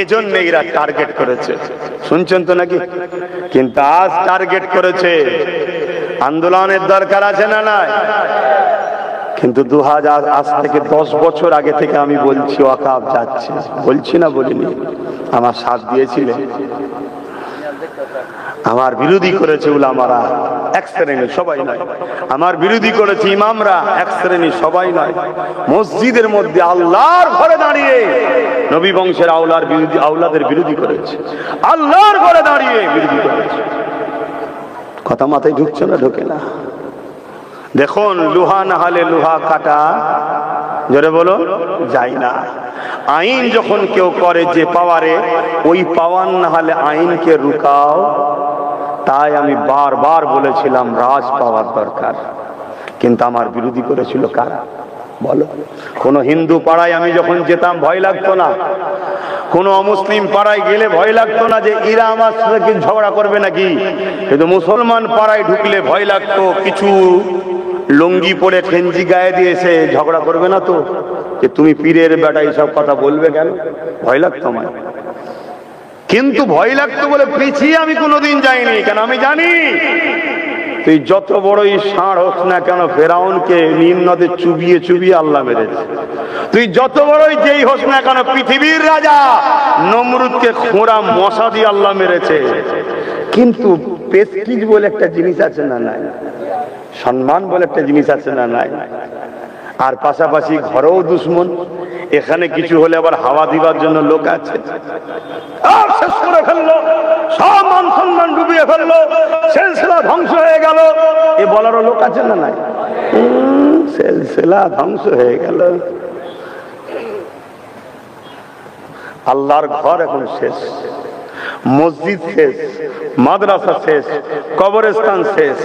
এজন্য এরা টার্গেট করেছে, শুনছেন তো নাকি? কিন্তু আজ টার্গেট করেছে, আন্দোলনের দরকার আছে না নাই? কিন্তু 2000 আজ থেকে 10 বছর আগে থেকে আমি বলছি ওয়াকাফ যাচ্ছে, বলছি না বলিনি? আমার সাথ দিয়েছিলেন, আমার বিরোধী করেছে উলামারা এক শ্রেণীর, সবাই নয়। আমার বিরোধী করেছে ইমামরা এক শ্রেণীর, সবাই নয়। মসজিদের মধ্যে আল্লাহর ঘরে দাঁড়িয়ে নবী বংশের আওলাদের বিরোধী করেছে, আল্লাহর ঘরে দাঁড়িয়ে বিরোধী করেছে। কথা মাথায় ঢুকছে না? ঢোকে না। দেখুন, লোহা না হলে লোহা কাটা, জোরে বলো, যায় না। আইন যখন কেউ করে যে পাওয়ারে, ওই পাওয়ার না হলে আইনকে রুকাও। তাই আমি বারবার বলেছিলাম রাজ পাওয়ার দরকার, কিন্তু আমার বিরোধী করেছিল কারা বলো? কোন হিন্দু পাড়ায় আমি যখন যেতাম ভয় লাগতো না, কোন অমুসলিম পাড়ায় গেলে ভয় লাগতো না যে এরা আমার সাথে ঝগড়া করবে নাকি। কিন্তু মুসলমান পাড়ায় ঢুকলে ভয় লাগতো, কিছু লুঙ্গি পরে খেঞ্জি গায়ে দিয়েছে, ঝগড়া করবে না তো, যে তুমি পীরের বেটা এইসব কথা বলবে কেন? ভয় লাগতো আমার। কিন্তু ভয় লাগতো বলে পিছিয়ে আমি কোনোদিন যাইনি, কেন আমি জানি তুই যত বড়ই ষাঁড় হোস না কেন, ফেরাউনকে নীল নদে চুবিয়ে চুবিয়ে আল্লাহ মেরেছে। তুই যত বড়ই যেই হোস না কেন, পৃথিবীর রাজা নমরুদকে খোঁড়া মশা দিয়ে আল্লাহ মেরেছে। কিন্তু প্রেস্টিজ বলে একটা জিনিস আছে না নাই? সম্মান বলে একটা জিনিস আছে না নাই? আর পাশাপাশি ঘরেও দুশ্মন, এখানে কিছু হলে আবার হাওয়া দিবার জন্য লোক আছে। শেষ করে ফেললো, সব মান সম্মান ডুবিয়ে ফেললো, সিলসিলা ধ্বংস হয়ে গেল, এ বলারও লোক আছে না নাই? সিলসিলা ধ্বংস হয়ে গেল। আল্লাহর ঘর এখন শেষ, মসজিদ শেষ, মাদ্রাসা শেষ, কবরস্থান শেষ,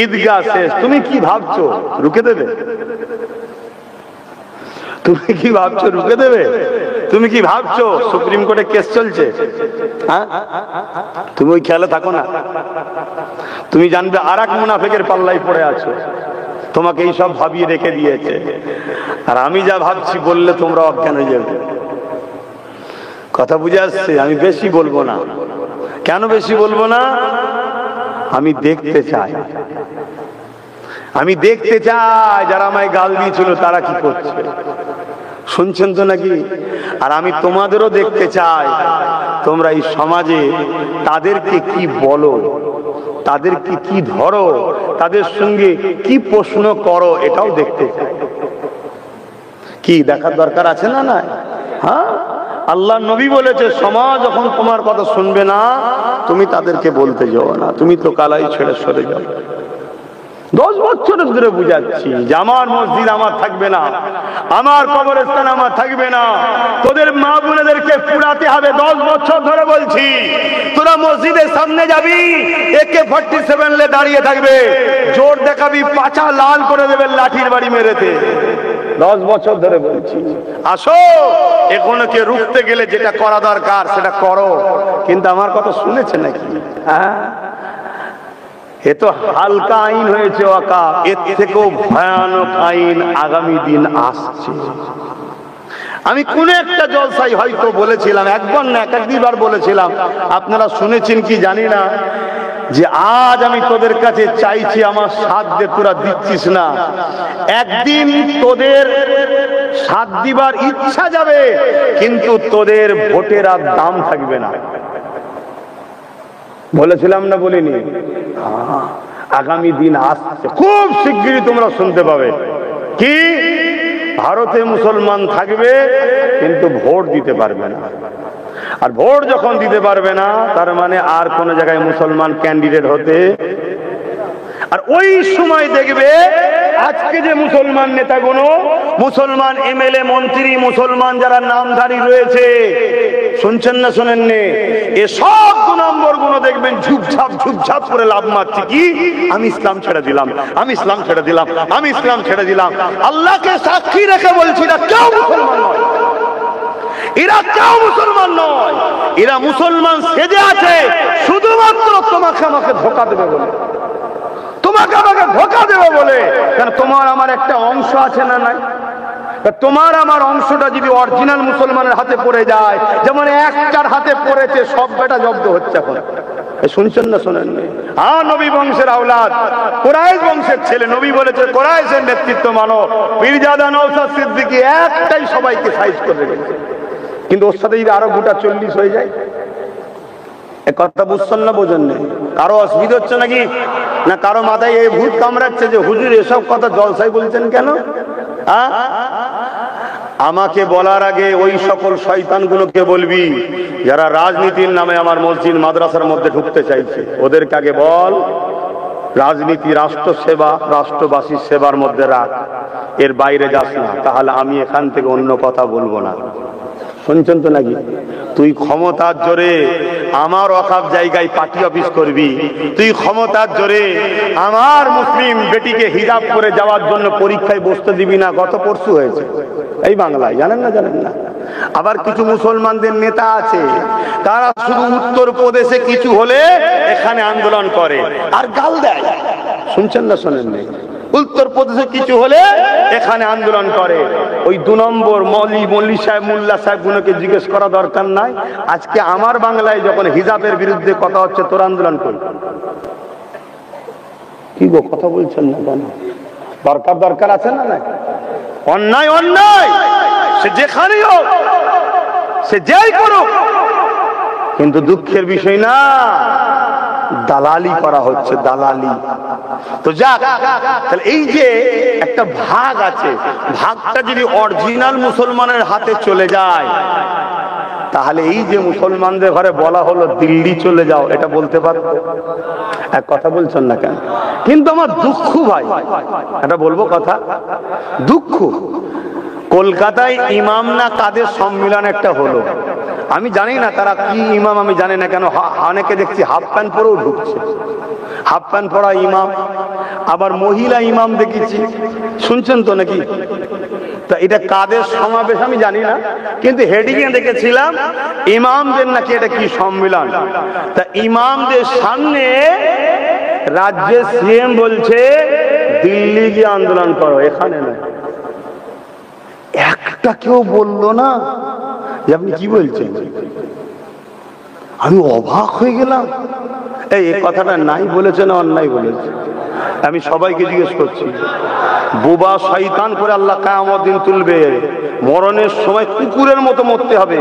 ঈদগাহ শেষ। তুমি কি ভাবছো রুকে দেবে? তুমি কি ভাবছো রুকে দেবে? তুমি কি ভাবছো সুপ্রিম কোর্টে কেস চলছে? হ্যাঁ, তুমি ওই খেয়ালে থাকো না। তুমি জানবে আর এক মুনাফিকের পাল্লায় পড়ে আছো, তোমাকে এই সব ভাবিয়ে রেখে দিয়েছে। আর আমি যা ভাবছি বললে তোমরা অজ্ঞান হয়ে যাবে। কথা বুঝে আসছে? আমি বেশি বলবো না। কেন বেশি বলবো না? আমি দেখতে চাই, আমি দেখতে চাই যারা আমায় গাল দিয়েছিল তারা কি করছে, শুনছেন তো নাকি? আর আমি তোমাদেরও দেখতে চাই তোমরা এই সমাজে তাদেরকে কি বলো, তাদেরকে কি ধরো, তাদের সঙ্গে কি প্রশ্ন করো, এটাও দেখতে চাই। কি দেখার দরকার আছে না? না, হ্যাঁ, আল্লাহ নবী বলেছে সমাজ যখন তোমার কথা শুনবে না, তুমি তাদেরকে বলতে যাও না, তুমি তো কালাই ছেড়ে সরে যাও। 10 বছর ধরে বুঝাচ্ছি যে আমার মসজিদ আমার থাকবে না, আমার কবরস্থান আমার থাকবে না, তোদের মা বোনেদেরকে পুরাতে হবে। 10 বছর ধরে বলছি, তোরা মসজিদের সামনে যাবি, AK-47 লে দাঁড়িয়ে থাকবে, জোর দেখাবি, পাছা লাল করে দেবে লাঠির বাড়ি মেরেতে। 10 বছর ধরে বলছি, আসো এখনকে রুখতে গেলে যেটা করা দরকার সেটা করো। কিন্তু আমার কথা শুনেছে নাকি? হ্যাঁ, এ তো হালকা আইন হয়েছে ওয়াকাফ, এর থেকেও ভয়ানক আইন আগামী দিন আসছে। আমি কোন একটা জলসায় হয়তো বলেছিলাম, একবার না একাধিকবার বলেছিলাম, আপনারা শুনেছেন কি জানি না, যে আজ আমি তোদের কাছে চাইছি, আমার সাথ দে, তোরা দিচ্ছিস না। একদিন তোদের সাথ দিবার ইচ্ছা যাবে, কিন্তু তোদের ভোটের আর দাম থাকবে না। বলেছিলাম না বলিনি? আগামী দিন আসছে, খুব শিগগিরই তোমরা শুনতে পাবে। কি? ভারতে মুসলমান থাকবে কিন্তু ভোট দিতে পারবে না। আর ভোট যখন দিতে পারবে না, তার মানে আর কোন জায়গায় মুসলমান ক্যান্ডিডেট হতে। আর ওই সময় দেখবে আজকে যে মুসলমান নেতাগুলো, মুসলমান MLA মন্ত্রী, মুসলমান যারা নামধারী রয়েছে, শুনছেন না শোনেননি, এ সব 2 নম্বর গুলো দেখবেন ঝুপঝাপ ঝুপঝাপ করে লাভ মারছে। কি? আমি ইসলাম ছেড়ে দিলাম, আমি ইসলাম ছেড়ে দিলাম, আমি ইসলাম ছেড়ে দিলাম। আল্লাহকে সাক্ষী রেখে বলছি না, কেউ মুসলমান নয়, এরা কেউ মুসলমান নয়। এরা মুসলমান সেজে আছে শুধুমাত্র তোমাকে আমাকে ধোঁকা দেবে বলে, তোমাকে আমাকে ধোঁকা দেবে বলে। কারণ তোমার আমার একটা অংশ আছে না নাই? তোমার আমার অংশটা যদি অরিজিনাল মুসলমানের হাতে পড়ে যায়, যেমন একটার হাতে পড়েছে, সব বেটা জব্দ হচ্ছে এখন। শুনছেন না শোনেননি? নবী বংশের আওলাদ, কুরাইশ বংশের ছেলে। নবী বলেছে কুরাইশের নেতৃত্ব মানো। পীরজাদা নওশাদ সিদ্দিকী একটাই সবাইকে সাইজ করে রেখেছে, কিন্তু ওর সাথে যদি আরো গোটা 40 হয়ে যায়, এ কথা বুঝছেন না বোঝেন না? কারো অসুবিধা হচ্ছে নাকি? না কারো মাথায় এই ভূত কামড়াচ্ছে যে হুজুর এসব কথা জলসায় বলছেন কেন? আমাকে বলার আগে ওই সকল শয়তানগুলোকে বলবি যারা রাজনীতির নামে আমার মসজিদ মাদ্রাসার মধ্যে ঢুকতে চাইছে, ওদেরকে আগে বল রাজনীতি রাষ্ট্র সেবা, রাষ্ট্রবাসীর সেবার মধ্যে রাখ, এর বাইরে যাস না, তাহলে আমি এখান থেকে অন্য কথা বলবো না। শুনছেন তো নাকি? তুই ক্ষমতার জোরে আমার ওয়াকফ জায়গায় পার্টি অফিস করবি, তুই ক্ষমতার জোরে আমার মুসলিম বেটিকে হিজাব করে যাওয়ার জন্য পরীক্ষায় বসতে দিবি না। গত পরশু হয়েছে এই বাংলায়, জানেন না? জানেন না? আবার কিছু মুসলমানদের নেতা আছে, তারা শুধু উত্তর প্রদেশে কিছু হলে এখানে আন্দোলন করে আর গাল দেয়। শুনছেন না শোনেন নেই? উত্তর প্রদেশে কিছু হলে এখানে আন্দোলন করে। ওই 2 নম্বর মৌলী সাহেব, মোল্লা সাহেব গুলোকে জিজ্ঞেস করা দরকার নাই, আজকে আমার বাংলায় যখন হিজাবের বিরুদ্ধে কথা হচ্ছে, তোর আন্দোলন কর। কি গো কথা বলছেন না কেন? দরকার আছে না? না, অন্যায় অন্যায়, সে যেখানেই হোক, সে যাই করুক, কিন্তু দুঃখের বিষয় না দালালি করা হচ্ছে, দালালি। তো যাক, তাহলে এই যে একটা ভাগ আছে, ভাগটা যদি অরিজিনাল মুসলমানের হাতে চলে যায়, তাহলে এই যে মুসলমানদের ঘরে বলা হলো দিল্লি চলে যাও, এটা বলতে পারতো? এক কথা বলছেন না কেন? কিন্তু আমার দুঃখ ভাই, এটা বলবো কথা, দুঃখ, কলকাতায় ইমাম না কাদের সম্মিলন একটা হলো, আমি জানি না তারা কি ইমাম, আমি জানি না কেন অনেকে দেখছি হাফ প্যান্ট পরেও ঢুকছে, হাফ প্যান্ট পরা ইমাম, আবার মহিলা ইমাম দেখেছি। শুনছেন তো নাকি? তা এটা কাদের সমাবেশ আমি জানি না, কিন্তু হেডিং এ দেখেছিলাম ইমামদের নাকি এটা কি সম্মেলন। তা ইমামদের সামনে রাজ্যের সিএম বলছে দিল্লি গিয়ে আন্দোলন করো, এখানে না। একটা কেউ বললো না যে আপনি কি বলছেন? আমি অবাক হয়ে গেলাম। এই কথাটা নাই বলেছে না অন্যায় বলেছে? আমি সবাইকে জিজ্ঞেস করছি, বোবা শয়তান করে আল্লাহ কিয়ামত দিন তুলবে, মরণের সময় কুকুরের মতো মরতে হবে।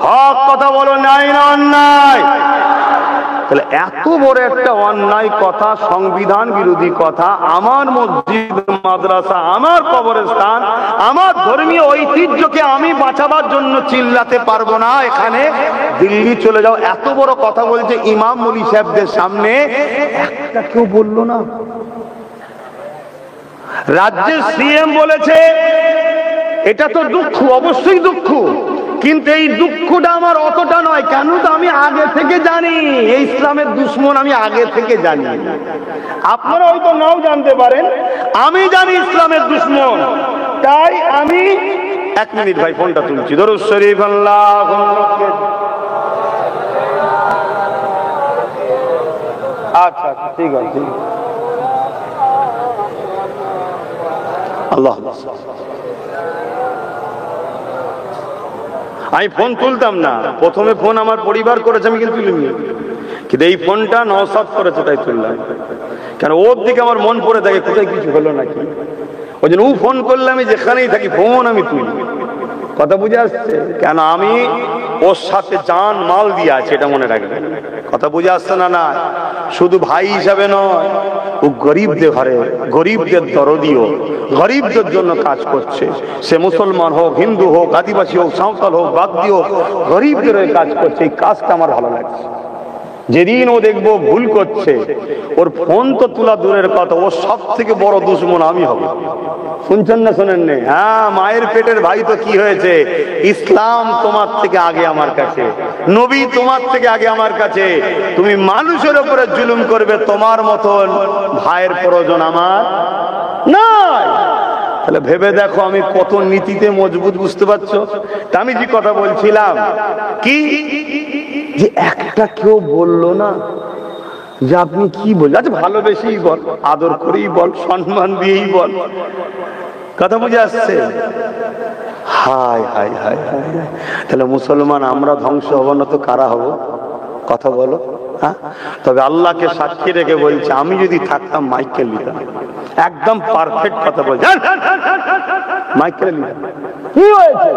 হক কথা বলো, নাই না অন্যায়? তাহলে এত বড় একটা অন্যায় কথা, সংবিধান বিরোধী কথা, আমার মসজিদ মাদ্রাসা, আমার কবরস্থান, আমার ধর্মীয় ঐতিহ্যকে আমি বাঁচাবার জন্য চিল্লাতে পারবো না, এখানে দিল্লি চলে যাও, এত বড় কথা বলছে ইমাম মৌলী সাহেবদের সামনে, একটা কেউ বললো না। রাজ্যের সিএম বলেছে, এটা তো দুঃখ, অবশ্যই দুঃখ, কিন্তু এই দুঃখটা আমার অতটা নয়। কেন? তো আমি আগে থেকে জানি এই ইসলামের দুশ্মন, আমি আগে থেকে জানি। আপনারা হয়তো নাও জানতে পারেন, আমি জানি ইসলামের দুশ্মন, তাই আমি 1 মিনিট ভাই ফোনটা তুলছি। দরুদ শরীফ আচ্ছা ঠিক আছে, আল্লাহ। আমি ফোন তুলতাম না, প্রথমে ফোন আমার পরিবার করেছে, আমি কিন্তু তুলিনি, কিন্তু এই ফোনটা নওশাদ করেছে তাই তুললাম। কেন? ওর দিকে আমার মন পড়ে থাকে কোথায় কিছু হলো নাকি, ওই জন্য ও ফোন করলে আমি যেখানেই থাকি ফোন আমি তুলি। কথা বুঝে আসছে? কেন? আমি ওর সাথে জান মাল দিয়ে আছে, এটা মনে রাখবেন। কথা বুঝে আসছে না? না, শুধু ভাই হিসাবে নয়, ও গরিবদের ঘরে, গরিবদের দরদিও, গরিবদের জন্য কাজ করছে। সে মুসলমান হোক, হিন্দু হোক, আদিবাসী হোক, সাঁওতাল হোক, বাগদি হোক, গরিবদের কাজ করছে। এই কাজটা আমার ভালো লাগছে। যেদিন ও দেখবো ভুল করছে, ওর ফোন তো তোলা দূরের কথা, ওর সব থেকে বড় দুশ্মন আমি হব। শুনছেন না শোনেন নে? হ্যাঁ, মায়ের পেটের ভাই তো কি হয়েছে, ইসলাম তোমার থেকে আগে আমার কাছে, নবী তোমার থেকে আগে আমার কাছে। তুমি মানুষের উপরে জুলুম করবে, তোমার মতন ভাইয়ের প্রয়োজন আমার নাই। তাহলে ভেবে দেখো আমি কত নীতিতে মজবুত, বুঝতে পারছো? তা আমি যে কথা বলছিলাম কি, যে একটা কেউ বললো না যে আপনি কি বলছেন, আচ্ছা ভালোবেসেই বল, আদর করেই বল, সম্মান দিয়েই বল। কথা বুঝে আসছে? হায় হায় হায় হায়, তাহলে মুসলমান আমরা ধ্বংস হব না তো কারা হব? কথা বলো। হ্যাঁ, তবে আল্লাহকে সাক্ষী রেখে বলছে, আমি যদি থাকতাম মাইকেল নিতাম। একদম পারফেক্ট কথা বলছে, মাইকেল নিতাম। কি হয়েছে?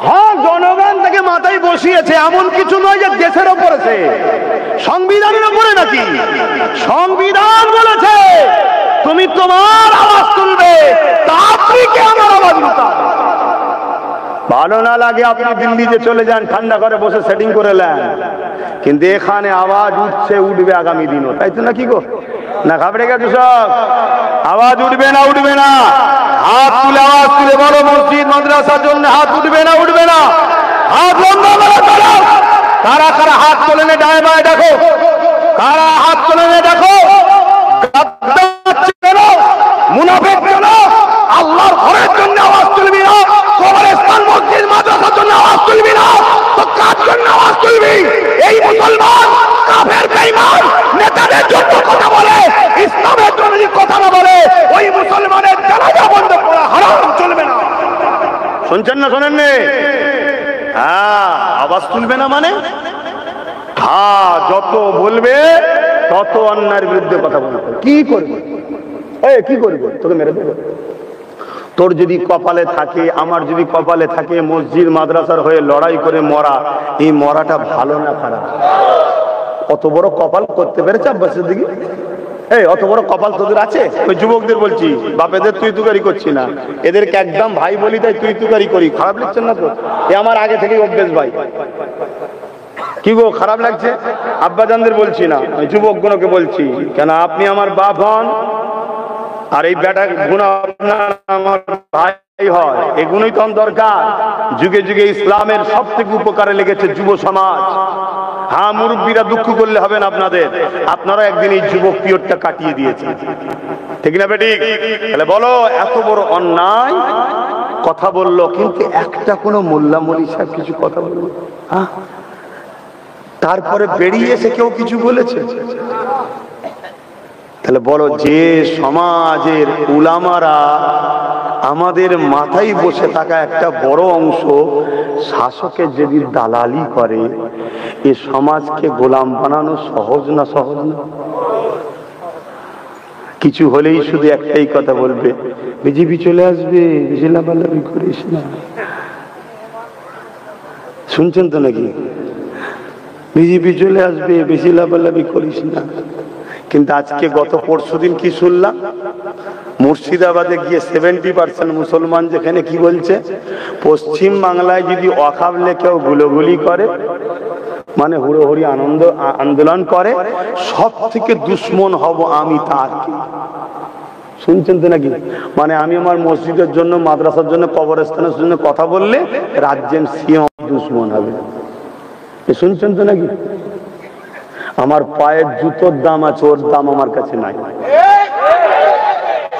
হ্যাঁ, জনগণ থেকে মাথায় বসিয়েছে, এমন কিছু নয় যে দেশের ওপরে, সংবিধানের ওপরে নাকি। সংবিধান বলেছে তুমি তোমার আওয়াজ তুলবে, আপনি কে আমার আওয়াজ তুলতে? ভালো না লাগে আপনি দিল্লিতে চলে যান, ঠান্ডা করে বসে সেটিং করে নেন, কিন্তু এখানে আওয়াজ উঠছে, উঠবে আগামী দিনও, তাই তো নাকি গো? না ঘাবড়ে গেছে সব? আওয়াজ উঠবে না? উঠবে না? হাত তুলে আওয়াজ তুলে বলো, মসজিদ মাদ্রাসার জন্য হাত উঠবে না? উঠবে না? হাত বন্ধ করো, চলো। কারা কারা হাত তোলে না ডায় বায় দেখো, কারা হাত তোলে না দেখো। মুনাফিক চলো, আল্লাহর ঘরের জন্য আওয়াজ তুলবি না, কবরস্থান মসজিদ মাদ্রাসার জন্য আওয়াজ তুলবি না, তো কার জন্য আওয়াজ তুলবি? এই মুসলমান কাফের বেঈমান নেতাদের জন্য কথা বলে, ইসলামের জন্য যদি কথা না বলে, ওই মুসলমানের জানাজা বন্ধ করা হারাম, চলবে না। শুনছেন না? শোনেন নে? হ্যাঁ, আওয়াজ তুলবে না মানে হ্যাঁ, যত বলবে তত অন্যায়ের বিরুদ্ধে কথা বলবে। কি করবে? কি করবে? তোকে মেরে দেবে। তোর যদি কপালে থাকে, আমার যদি কপালে থাকে, মসজিদ মাদ্রাসার হয়ে লড়াই করে মরা, এই মরাটা ভালো না খারাপ? অত বড় কপাল করতে পেরেছে আব্বাসের দিকে? অত বড় কপাল তোদের আছে? ওই যুবকদের বলছি, বাপেদের তুই তুকারি করছি না, এদেরকে একদম ভাই বলি, তাই তুই তুকারি করি। খারাপ লাগছেন না তো? এ আমার আগে থেকেই অভ্যেস ভাই। কি গো, খারাপ লাগছে? আব্বাজানদের বলছি না, যুবকগুলোকে বলছি। কেন আপনি আমার বাপ হন, আর এই বেটা গুণা আমার ভাই হয়, এগুলোই তো দরকার। যুগে যুগে ইসলামের সব থেকে উপকারে লেগেছে যুব সমাজ। হ্যাঁ, মুরব্বীরা দুঃখ করলে হবে না আপনাদের, আপনারা একদিন এই যুবক পিরিয়ডটা কাটিয়ে দিয়েছেন, ঠিক না বেটি? তাহলে বলো, এত বড় অন্যায় কথা বললো, কিন্তু একটা কোনো মোল্লা মলি সাহেব কিছু কথা বললো? হ্যাঁ, তারপরে বেরিয়ে এসে কেউ কিছু বলেছে? তাহলে বলো, যে সমাজের উলামারা আমাদের মাথায় বসে থাকা একটা বড় অংশ শাসকের যদি দালালি করে, এ সমাজকে গোলাম বানানো সহজ না? সহজ না? কিছু হলেই শুধু একটাই কথা বলবে, বিজেপি চলে আসবে, বেশি লাভালাভি করিস না। শুনছেন তো নাকি? বিজেপি চলে আসবে, বেশি লাভালাভি করিস না। কিন্তু আজকে গত পরশুদিন কি শুনলাম, মুর্শিদাবাদে গিয়ে 70% মুসলমান যেখানে কি বলছে, পশ্চিম বাংলায় যদি ওয়াকফ কেউ গুলোগুলি করে, মানে হুড়োহুড়ি আন্দোলন করে, সব থেকে দুশ্মন হব আমি তার। শুনছেন তো নাকি? মানে আমি আমার মসজিদের জন্য, মাদ্রাসার জন্য, কবরস্থানের জন্য কথা বললে রাজ্যের সিএম দুশ্মন হবে। শুনছেন তো নাকি? আমার পায়ের জুতোর দাম আছে, ওর দাম আমার কাছে নাই।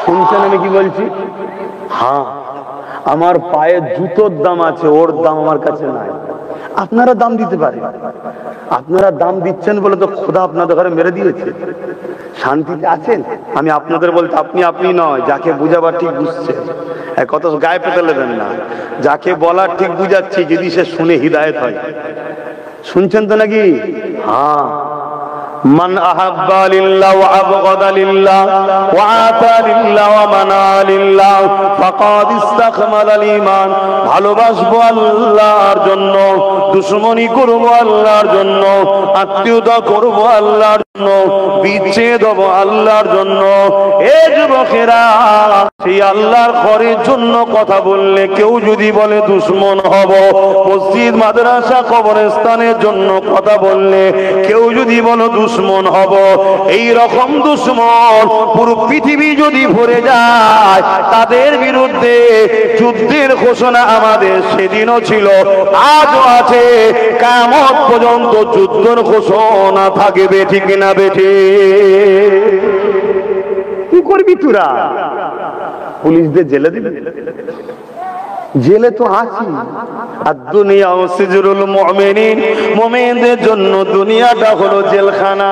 শুনছেন আমি কি বলছি? হ্যাঁ, আমার পায়ের জুতোর দাম আছে, ওর দাম আমার কাছে নাই। আপনারা দাম দিতে পারেন, আপনারা দাম দিচ্ছেন বলে তো খোদা আপনাদের ঘরে মেরে দিয়েছে। শান্তিতে আছেন? আমি আপনাদের বলতে, আপনি আপনি নয়, যাকে বুঝাবার ঠিক বুঝছে, কত গায়ে পেতে নেবেন না। যাকে বলার ঠিক বুঝাচ্ছি, যদি সে শুনে হিদায়েত হয়। শুনছেন তো নাকি? হ্যাঁ, মান আহাব্বা লিল্লাহ ওয়া আবগাদা লিল্লাহ ওয়া আতা লিল্লাহ ওয়া মানা লিল্লাহ ফাকাদ ইসতাকমালাল ঈমান। ভালোবাসবো আল্লাহর জন্য, দুশমনি করব আল্লাহর জন্য, আত্মীয়তা করব আল্লাহর জন্য, বিচ্ছেদ হব আল্লাহর জন্য। এ যুবকেরা, সেই আল্লাহর ঘরের জন্য কথা বললে কেউ যদি বলে দুশমন হব, মসজিদ মাদ্রাসা কবরস্থানের জন্য কথা বললে কেউ যদি বলো দুশমন হব, এই রকম দুশমন পুরো পৃথিবী যদি ভরে যায়, তাদের বিরুদ্ধে যুদ্ধের ঘোষণা আমাদের সেদিনও ছিল, আজও আছে, কিয়ামত পর্যন্ত যুদ্ধের ঘোষণা থাকবে, ঠিক না বেঠে? কি করবি তোরা? পুলিশদের জেলে দিবি? জেলে তো আছি। আর দুনিয়া সিজরুল মুমিনিন, মুমিনদের জন্য দুনিয়াটা হলো জেলখানা,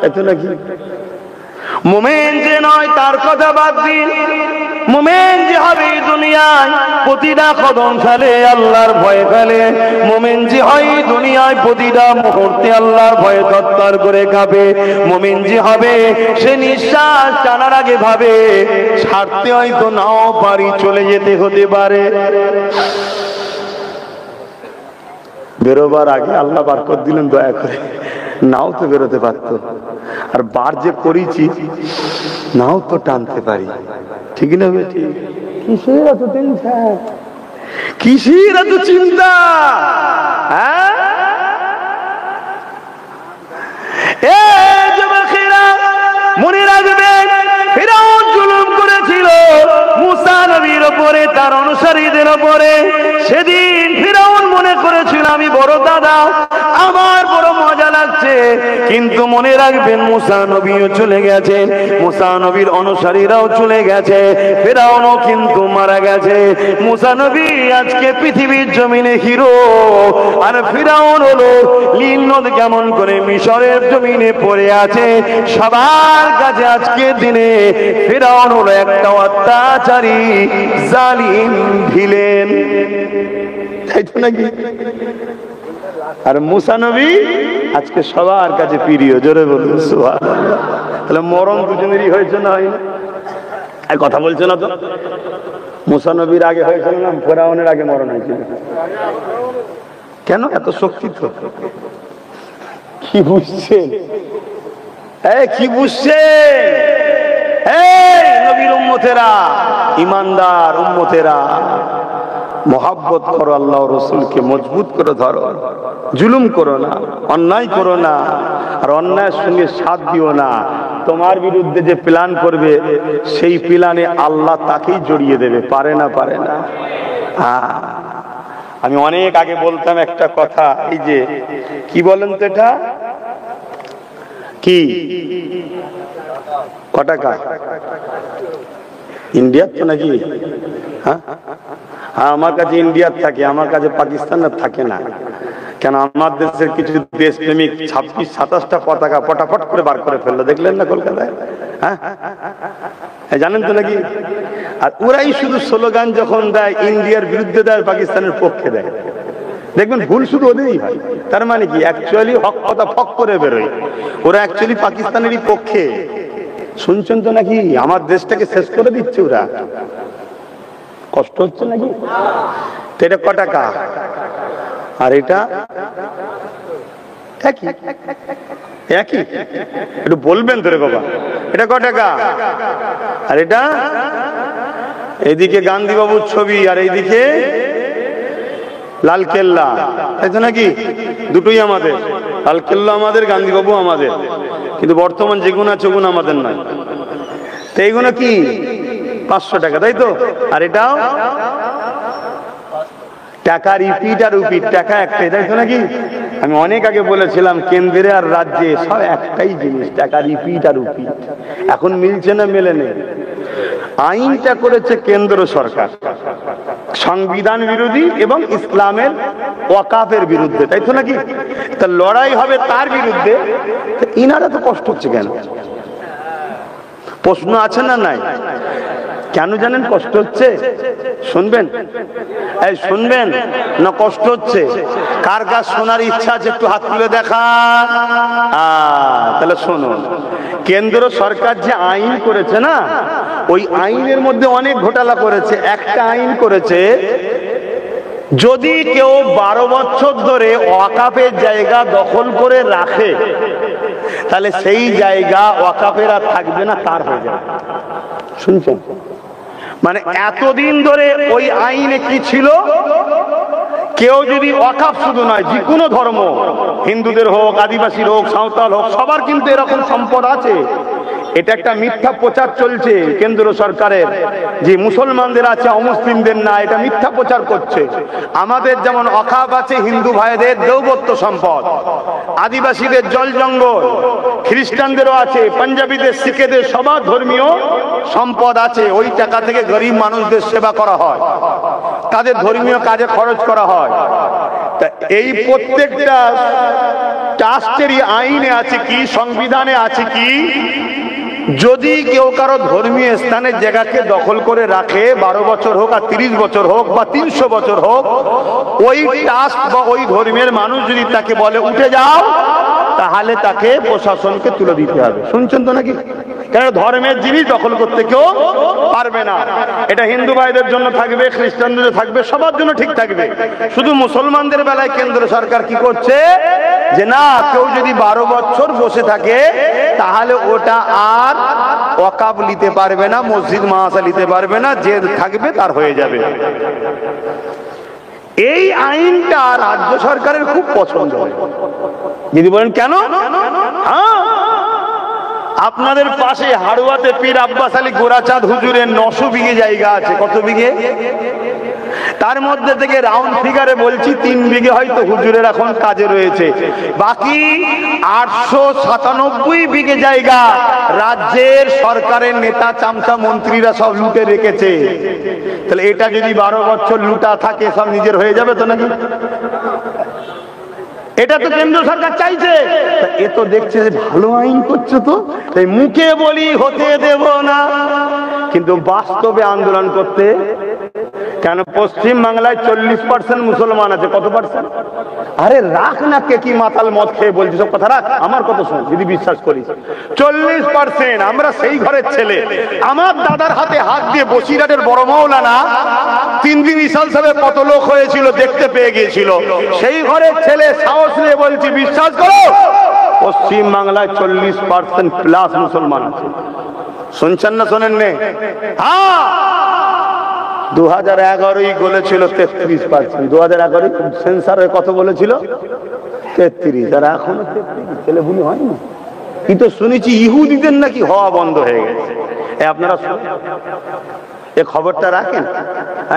এত নাকি? মুমিন যে নয় তার কথা বাদ দিন, মুমিন যে হবে দুনিয়ায় প্রতিটা কদম ফেলে আল্লাহর ভয়ে ফেলে, মুমিন যে হয় দুনিয়ায় প্রতিটা মুহূর্তে আল্লাহর ভয়ে তত্তর করে কাঁপে, মুমিন যে হবে সে নিঃশ্বাস টানার আগে ভাবে ছাড়তে হয়তো নাও পারি, চলে যেতে হতে পারে। বেরোবার আগে আল্লাহ বারকত দিলেন দয়া করে, নাও তো বেরোতে পারতো, আর বার যে করেছি নাও তো টানতে পারি, ঠিক না বেটি? কিসের এত টেনশন, কিসের এত চিন্তা? হ্যাঁ, মনে রাখবেন ফিরআউন জুলুম করেছিল মুসা নবীর উপরে, তার অনুসারীদের উপরে। সেদিন ফিরআউন মনে করেছিল আমি বড় দাদা, আমার বড় মজা লাগছে, কিন্তু মনে রাখবেন মুসা নবীও চলে গেছে, মুসা নবীর অনুসারীরাও চলে গেছে, ফিরআউনও কিন্তু মারা গেছে। মুসা নবী আজকে পৃথিবীর জমিনে হিরো, আর ফিরআউন হলো নীল নদ কেমন করে মিশরের জমিনে পড়ে আছে। সবার কাছে আজকের দিনে ফিরআউন হলো একটা অত্যাচারী জালিম ভিলেন, তাই তো নাকি? আর মুসা নবী আজকে সবার কাছে প্রিয়, জোরে বলুন সুবহানাল্লাহ। তাহলে মরণ দুজনেরই হয়েছে না হয়নি? আর কথা বলছে না তো? মুসা নবীর আগে হয়েছিল না ফিরআউনের আগে মরণ হয়েছিল? কেন এত শক্তি? তো কি বুঝছেন? কি বুঝছেন? নবীর উম্মতেরা, ইমানদার উম্মতেরা, মোহাব্বত করো, আল্লাহ রসুলকে মজবুত করে ধরো, জুলুম করো না, অন্যায় করো না, আর অন্যায়ের সঙ্গে সাথ দিও না। তোমার বিরুদ্ধে যে প্ল্যান করবে সেই প্ল্যানে আল্লাহ তাকেই জড়িয়ে দেবে, পারে না? পারে না? আমি অনেক আগে বলতাম একটা কথা, এই যে কি বলেন তো, এটা কি ক টাকা ইন্ডিয়ার তো নাকি? হ্যাঁ, আমার কাছে ইন্ডিয়ার থাকে, আমার কাছে পাকিস্তানের থাকে না। কেন? আমার দেশের কিছু দেশপ্রেমিক 26-27টা পতাকা পটাপট করে বার করে ফেললো, দেখলেন না কলকাতায়? হ্যাঁ, জানেন তো নাকি? আর ওরাই শুধু স্লোগান যখন দেয় ইন্ডিয়ার বিরুদ্ধে দেয়, পাকিস্তানের পক্ষে দেয়, দেখবেন ভুল শুধু ওদেরই হয়। তার মানে কি অ্যাকচুয়ালি হক কথা ফক করে বেরোয়, ওরা অ্যাকচুয়ালি পাকিস্তানেরই পক্ষে। শুনছেন তো নাকি? আমার দেশটাকে শেষ করে দিচ্ছে ওরা। কষ্ট হচ্ছে নাকি? তো এটা ক টাকা? আর এটা একই একই, একটু বলবেন তো রে বাবা, এটা ক টাকা? আর এটা এইদিকে গান্ধী বাবুর ছবি, আর এইদিকে লাল কেল্লা, তাই তো নাকি? দুটোই আমাদের, লাল কেল্লা আমাদের, গান্ধী বাবু আমাদের, কিন্তু বর্তমান যেগুলো আছে ওগুলো আমাদের নয়। তো এইগুলো কি 500 টাকা, তাই তো? আর এটাও টাকা, রিপিট আর উপিট, টাকা একটাই, তাই তো নাকি? আমি অনেক আগে বলেছিলাম কেন্দ্রে আর রাজ্যে সব একটাই জিনিস, টাকা, রিপিট আর উপিট। এখন মিলছে না? মেলে নেই। আইনটা করেছে কেন্দ্র সরকার, সংবিধান বিরোধী এবং ইসলামের ওয়াকাফের বিরুদ্ধে, তাই তো নাকি? তা লড়াই হবে তার বিরুদ্ধে, ইনারা তো কষ্ট হচ্ছে কেন? প্রশ্ন আছে না নাই? কেন জানেন কষ্ট হচ্ছে? শুনবেন, এই শুনবেন না? কষ্ট হচ্ছে কার কার শোনার ইচ্ছা আছে একটু হাত তুলে দেখা। তাহলে শুনুন, কেন্দ্র সরকার যে আইন করেছে না, ওই আইনের মধ্যে অনেক ঘোটালা করেছে। একটা আইন করেছে, যদি কেউ 12 বছর ধরে ওয়াকাফের জায়গা দখল করে রাখে, তাহলে সেই জায়গা ওয়াকাফের আর থাকবে না, তার হয়ে যাবে। শুনছেন? মানে এতদিন ধরে ওই আইনে কি ছিল, কেউ যদি ওয়াকাফ শুধু নয়, যে কোনো ধর্ম, হিন্দুদের হোক, আদিবাসীর হোক, সাঁওতাল হোক, সবার কিন্তু এরকম সম্পদ আছে। এটা একটা মিথ্যা প্রচার চলছে কেন্দ্র সরকারের, যে মুসলমানদের আছে অমুসলিমদের না, এটা মিথ্যা প্রচার করছে। আমাদের যেমন ওয়াকাফ আছে হিন্দু ভাইদের দেওবত্য সম্পদ, আদিবাসীদের জল জঙ্গল, খ্রিস্টানদেরও আছে, পাঞ্জাবিদের, শিখেদের সবার ধর্মীয় সম্পদ আছে। ওই টাকা থেকে গরিব মানুষদের সেবা করা হয়, তাদের ধর্মীয় কাজে খরচ করা হয়। তা এই প্রত্যেকটা ট্রাস্টেরই আইনে আছে কি, সংবিধানে আছে কি, যদি কেউ কারো ধর্মীয় স্থানের জায়গাকে দখল করে রাখে, 12 বছর হোক আর 30 বছর হোক বা 300 বছর হোক, ওই ট্রাস্ট বা ওই ধর্মের মানুষ যদি তাকে বলে উঠে যাও, তাহলে তাকে প্রশাসনকে তুলে দিতে হবে। শুনছেন তো নাকি? কেন ধর্মের জিনিস দখল করতে কেউ পারবে না। এটা হিন্দু ভাইদের জন্য থাকবে, খ্রিস্টানদের থাকবে, সবার জন্য ঠিক থাকবে। শুধু মুসলমানদের বেলায় কেন্দ্র সরকার কি করছে যে না, কেউ যদি 12 বছর বসে থাকে তাহলে ওটা আর ওয়াকফ নিতে পারবে না, মসজিদ মাদ্রাসা নিতে পারবে না, যে থাকবে তার হয়ে যাবে। এই আইনটা রাজ্য সরকারের খুব পছন্দ হয়। যদি বলেন কেন? আপনাদের পাশে হাড়ুয়াতে পীর আব্বাস আলী গোরাচাঁদ হুজুরের 900 বিঘে জায়গা আছে। কত বিঘে? তার মধ্যে থেকে রাউন্ড ফিগারে বলছি 3 বিঘে হয়তো হুজুরের এখন কাজে রয়েছে, বাকি 897 বিঘে জায়গা রাজ্যের সরকারের নেতা চামচা মন্ত্রীরা সব লুটে রেখেছে। তাহলে এটা যদি 12 বছর লুটা থাকে সব নিজের হয়ে যাবে তো নাকি? এটা তো কেন্দ্র সরকার চাইছে। এ তো দেখছে যে ভালো আইন করছে, তো তাই মুখে বলি হতে দেব না, কিন্তু বাস্তবে আন্দোলন করতে কেন? পশ্চিম বাংলায় 40% মুসলমান আছে। কত পার্সেন্ট? আরে রাখ না, কে কি মাতাল মদ খেয়ে বলছি, সব কথা রাখ, আমার কথা শোন যদি বিশ্বাস করিস। 40%। আমরা সেই ঘরের ছেলে। আমার দাদার হাতে হাত দিয়ে বসিরহাটের বড় মাওলানা 3 দিন ইসাল সাহেব কত লোক হয়েছিল দেখতে পেয়ে গিয়েছিল। সেই ঘরের ছেলে, সাহস নিয়ে বলছি, বিশ্বাস করো পশ্চিম বাংলায় 40% প্লাস মুসলমান আছে। শুনছেন না শোনেন নে? হ্যাঁ, 2011 বলেছিল 33%। 2011 সেন্সারে কত বলেছিল? 33। আর এখনো 33। ছেলে ভুল হয়নি। কি তো শুনেছি ইহুদিদের নাকি হওয়া বন্ধ হয়ে গেছে। আপনারা এই খবরটা রাখেন,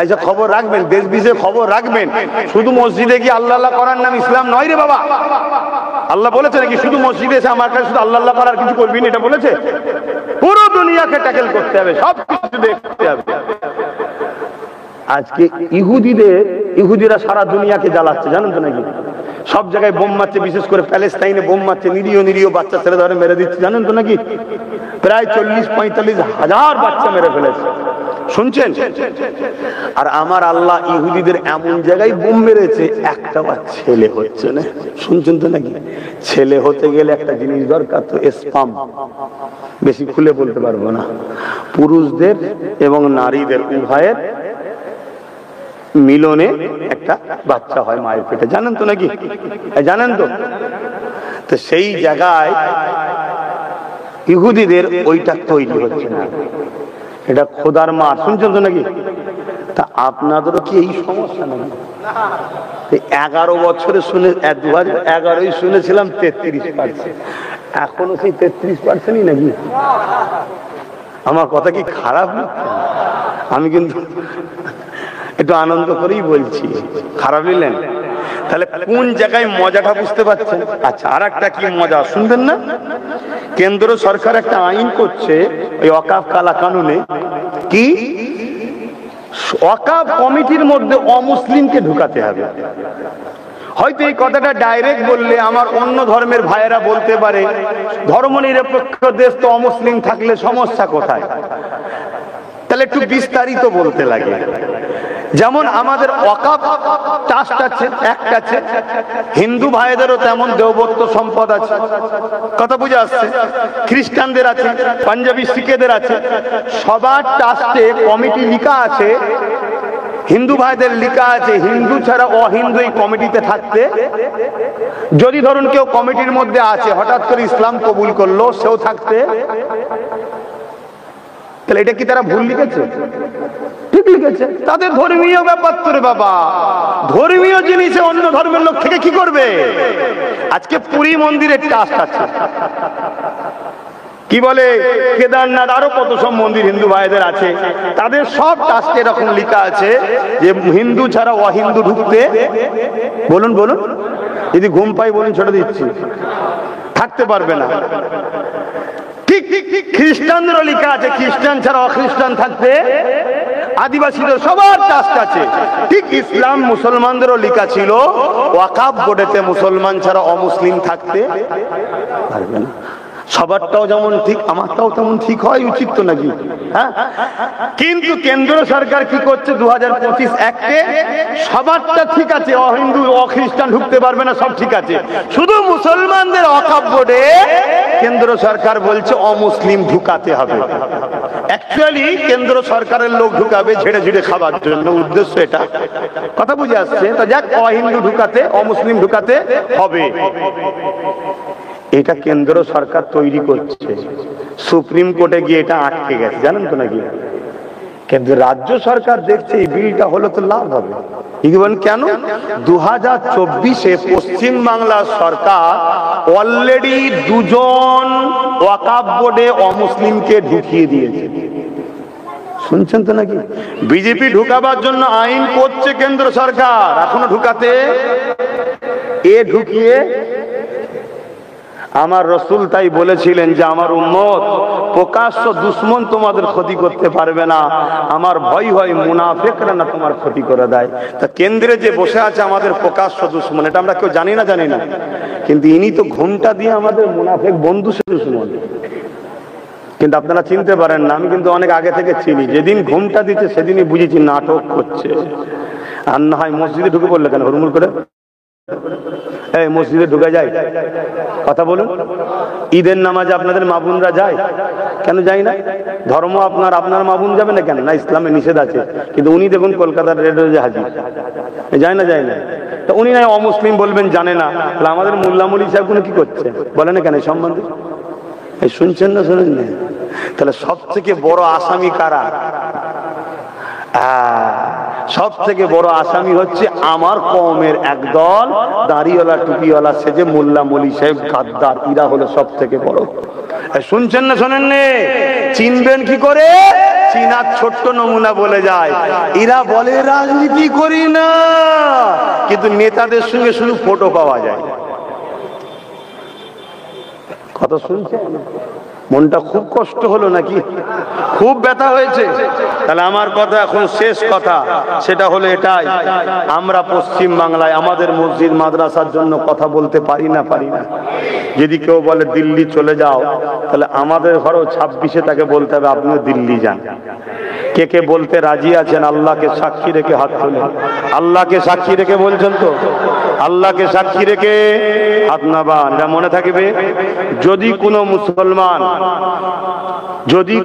এইসব খবর রাখবেন, দেশ বিদেশে খবর রাখবেন। শুধু মসজিদে গিয়ে আল্লাহ আল্লাহ করার নাম ইসলাম নয় রে বাবা। আল্লাহ বলেছে নাকি শুধু মসজিদে এসে আমার কাছে শুধু আল্লাহ আল্লাহ করার কিছু করবি না? এটা বলেছে? পুরো দুনিয়াকে ট্যাকেল করতে হবে, সব কিছু দেখতে হবে। আজকে ইহুদিরা সারা দুনিয়াকে জ্বালাচ্ছে, জানেন তো নাকি? সব জায়গায় বোম মারছে, বিশেষ করে প্যালেস্টাইনে বোম মারছে, নিরীহ বাচ্চা ছেলে ধরে মেরে দিচ্ছে, জানেন তো নাকি? প্রায় 40-45 হাজার বাচ্চা মেরে ফেলেছে। শুনছেন? আর আমার আল্লাহ ইহুদিদের এমন জায়গায় বোম মেরেছে, একটা ছেলে হচ্ছে না। শুনছেন তো নাকি? ছেলে হতে গেলে একটা জিনিস দরকার, তো স্পাম। বেশি খুলে বলতে পারবো না। পুরুষদের এবং নারীদের উভয়ের মিলনে একটা বাচ্চা হয় মায়ের পেটে, জানেন তো নাকি? জানেন তো? তো সেই জায়গায় ইহুদিদের ওইটা তৈরি হচ্ছে না, এটা খোদার মার। শুনছেন তো নাকি? তা আপনাদেরও কি এই সমস্যা নাকি? 11 বছরে শুনে 2011 শুনেছিলাম 33%, এখনো সেই 33%ই নাকি? আমার কথা কি খারাপ না? আমি কিন্তু একটু আনন্দ করেই বলছি, খারাপ নিলেন? তাহলে কোন জায়গায় মজাটা বুঝতে পারছেন? আচ্ছা, আর একটা কি মজা শুনবেন না? কেন্দ্র সরকার একটা আইন করছে ওই ওয়াকফ কালা কানুনে, কি ওয়াকফ কমিটির মধ্যে অমুসলিমকে ঢুকাতে হবে। হয়তো এই কথাটা ডাইরেক্ট বললে আমার অন্য ধর্মের ভাইয়েরা বলতে পারে ধর্মনিরপেক্ষ দেশ তো অমুসলিম থাকলে সমস্যা কোথায়? তাহলে একটু বিস্তারিত বলতে লাগে। যেমন আমাদের ওয়াকফ ট্রাস্ট আছে, একটা আছে, হিন্দু ভাইদেরও তেমন দেওবত্ত সম্পদ আছে, কথা বুঝে আসছে। খ্রিস্টানদের আছে, পাঞ্জাবি শিখেদের আছে, সবার ট্রাস্টে কমিটি লিখা আছে, হিন্দু ভাইদের লিখা আছে হিন্দু ছাড়া অহিন্দু এই কমিটিতে থাকতে। যদি ধরুন কেউ কমিটির মধ্যে আছে, হঠাৎ করে ইসলাম কবুল করলো, সেও থাকতে, তাহলে এটা কি তারা ভুল লিখেছে? ঠিক লিখেছে। তাদের ধর্মীয় ব্যাপার তো রে বাবা, ধর্মীয় জিনিসে অন্য ধর্মের লোক থেকে কি করবে? আজকে পুরী মন্দিরের ট্রাস্ট আছে, কি বলে কেদারনাথ, আরো কত সব মন্দির হিন্দু ভাইদের আছে, তাদের সব ট্রাস্টে এরকম লেখা আছে যে হিন্দু ছাড়া অহিন্দু ঢুকতে, বলুন বলুন, যদি ঘুম পাই বলুন, ছেড়ে দিচ্ছি, থাকতে পারবে না। ঠিক খ্রিস্টানদেরও লেখা আছে খ্রিস্টান ছাড়া অখ্রিস্টান থাকতে, আদিবাসীদের সবার ট্রাস্ট আছে। ঠিক ইসলাম মুসলমানদেরও লেখা ছিল ওয়াকফ বোর্ডেতে মুসলমান ছাড়া অমুসলিম থাকতে পারবে না। সবারটাও যেমন ঠিক আমারটাও তেমন ঠিক হয় উচিত তো নাকি? হ্যাঁ, কিন্তু কেন্দ্র সরকার কি করছে 2025 অ্যাক্টে সবারটা ঠিক আছে, অহিন্দু অখ্রিস্টান ঢুকতে পারবে না, সব ঠিক আছে, শুধু মুসলমানদের ওয়াকফ বোর্ডে কেন্দ্র সরকার বলছে অমুসলিম ঢুকাতে হবে। অ্যাকচুয়ালি কেন্দ্র সরকারের লোক ঢুকাবে ঝেড়ে ঝেড়ে খাবার জন্য, উদ্দেশ্য এটা, কথা বুঝে আসছে? তা যাক, অহিন্দু ঢুকাতে অমুসলিম ঢুকাতে হবে, এটা কেন্দ্র সরকার তৈরি করছে। সুপ্রিম কোর্টে গিয়ে এটা আটকে গেছে, জানেন তো নাকি? কিন্তু রাজ্য সরকার দেখছে এই বিলটা হলে তো লাভ হবে। কেন? 2024-এ পশ্চিম বাংলার সরকার অলরেডি 2 জন ওয়াকফ বোর্ডে অমুসলিমকে ঢুকিয়ে দিয়েছে, শুনছেন তো নাকি? বিজেপি ঢুকাবার জন্য আইন করছে কেন্দ্র সরকার, এখনো ঢুকাতে ঢুকিয়ে। আমার রসুল তাই বলেছিলেন যে আমার উম্মত প্রকাশ্য দুশ্মন তোমাদের ক্ষতি করতে পারবে না, আমার ভয় হয় মুনাফিকরা না তোমার ক্ষতি করে দেয়। তা কেন্দ্রে যে বসে আছে আমাদের প্রকাশ্য দুশ্মন, এটা আমরা কেউ জানি না, কিন্তু ইনি তো ঘুমটা দিয়ে আমাদের মুনাফিক বন্ধু দুশ্মন। কিন্তু আপনারা চিনতে পারেন না, আমি কিন্তু অনেক আগে থেকে চিনি। যেদিন ঘুমটা দিচ্ছে সেদিনই বুঝেছি নাটক করছে। আর না হয় মসজিদে ঢুকে পড়লে কেন হুড়মুড় করে? এই মসজিদে ঢুকে যায়, কথা বলুন। ঈদের নামাজে আপনাদের মা বোনরা যায়, কেন যায় না? ধর্ম আপনার মা বোন যাবে না কেন? না, ইসলামে নিষেধ আছে, কিন্তু উনি দেখুন কলকাতার রেড রোজে হাজির, যায় না? তো উনি নাই অমুসলিম বলবেন, জানে না। তাহলে আমাদের মোল্লা মৌলী সাহেব কোনো কি করছে বলে না কেন সম্বন্ধে? শুনছেন না, শোনেন না? তাহলে সব থেকে বড় আসামি কারা? সব থেকে বড় আসামি হচ্ছে আমার কওমের একদল দাড়িওয়ালা টুপিওয়ালা সেজে মোল্লা মৌলী সাহেব গাদ্দার, এরা হলো সব থেকে বড়। শুনছেন না, শোনেন না? চিনবেন কি করে? চীনার ছোট্ট নমুনা বলে যায়, এরা বলে রাজনীতি করি না, কিন্তু নেতাদের সঙ্গে শুধু ফটো পাওয়া যায়। কথা শুনছেন? মনটা খুব কষ্ট হলো নাকি? খুব ব্যথা হয়েছে? তাহলে আমার কথা এখন শেষ কথা, সেটা হলো এটাই, আমরা পশ্চিম বাংলায় আমাদের মসজিদ মাদ্রাসার জন্য কথা বলতে পারি না। যদি কেউ বলে দিল্লি চলে যাও, তাহলে আমাদের ঘরেও 26-এ তাকে বলতে হবে আপনিও দিল্লি যান। কে কে বলতে রাজি আছেন? আল্লাহকে সাক্ষী রেখে হাত তোলেন। আল্লাহকে সাক্ষী রেখে বলছেন তো? আল্লাহকে সাক্ষী রেখে হাত নামান, এটা মনে থাকবে। যদি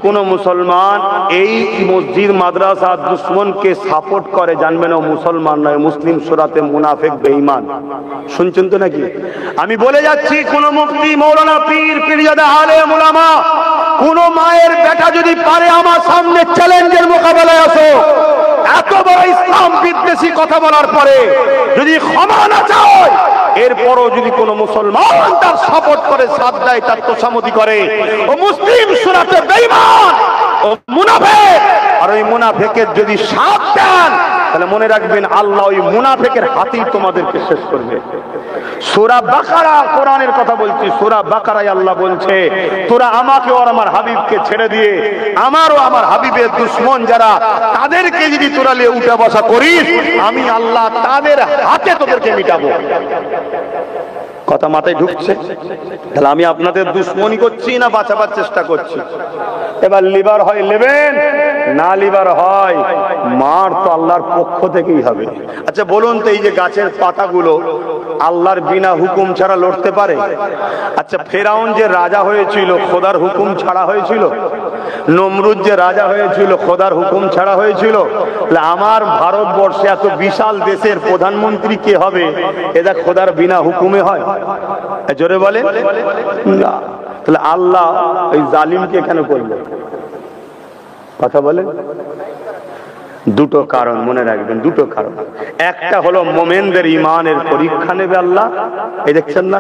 কোনো মুসলমান এই মসজিদ মাদ্রাসা দুশ্মনকে সাপোর্ট করে, জানবেন ও মুসলমান নয়, মুসলিম সূরাতে মুনাফিক বেঈমান। শুনছেন তো নাকি? আমি বলে যাচ্ছি, কোন মুফতি, মৌলানা, পীর, পীরজাদা, আলেম, উলামা, কোন মায়ের বেটা যদি পারে আমার সামনে চ্যালেঞ্জের মোকাবেলায় আসো, এত বড় ইসলাম বিদ্বেষী কথা বলার পরে যদি ক্ষমা না চায়, এরপরও যদি কোন মুসলমান তার সাপোর্ট করে, সাথ দেয়, তার তোষামতি করে, ও মুসলিম সূরাতে বেঈমান, ও মুনাফিক। আর ওই মুনাফিকের যদি সাথ দেন, তাহলে মনে রাখবেন আল্লাহ ওই মুনাফিকের হাতেই তোমাদেরকে শেষ করবে। সূরা বাকারা, কোরআনের কথা বলছি, সূরা বাকারায় আল্লাহ বলছে, তোরা আমাকে আর আমার হাবিবকে ছেড়ে দিয়ে আমার ও আমার হাবিবের দুশমন যারা, তাদেরকে যদি তোরা নিয়ে উঠা বসা করিস, আমি আল্লাহ তাদের হাতে তোদেরকে মিটাবো। কথা মাথায় ঢুকছে? তাহলে আমি আপনাদের দুশ্মনী করছি না বাঁচাবার চেষ্টা করছি? এবার লিবার হয় নেবেন, না লিবার হয় মার তো আল্লাহর পক্ষ থেকেই হবে। আচ্ছা বলুন তো, এই যে গাছের পাতাগুলো আল্লাহর বিনা হুকুম ছাড়া লড়তে পারে? আচ্ছা ফেরাউন যে রাজা হয়েছিল খোদার হুকুম ছাড়া হয়েছিল? নমরুদ যে রাজা হয়েছিল খোদার হুকুম ছাড়া হয়েছিল? আমার ভারতবর্ষে এত বিশাল দেশের প্রধানমন্ত্রী কে হবে? এটা খোদার বিনা হুকুমে হয়? জোরে বলে না। তাহলে আল্লাহ ওই জালিমকে কেন করলো? কথা বলে। দুটো কারণ মনে রাখবেন, দুটো কারণ। একটা হলো মোমেনদের ইমানের পরীক্ষা নেবে আল্লাহ। এই দেখছেন না,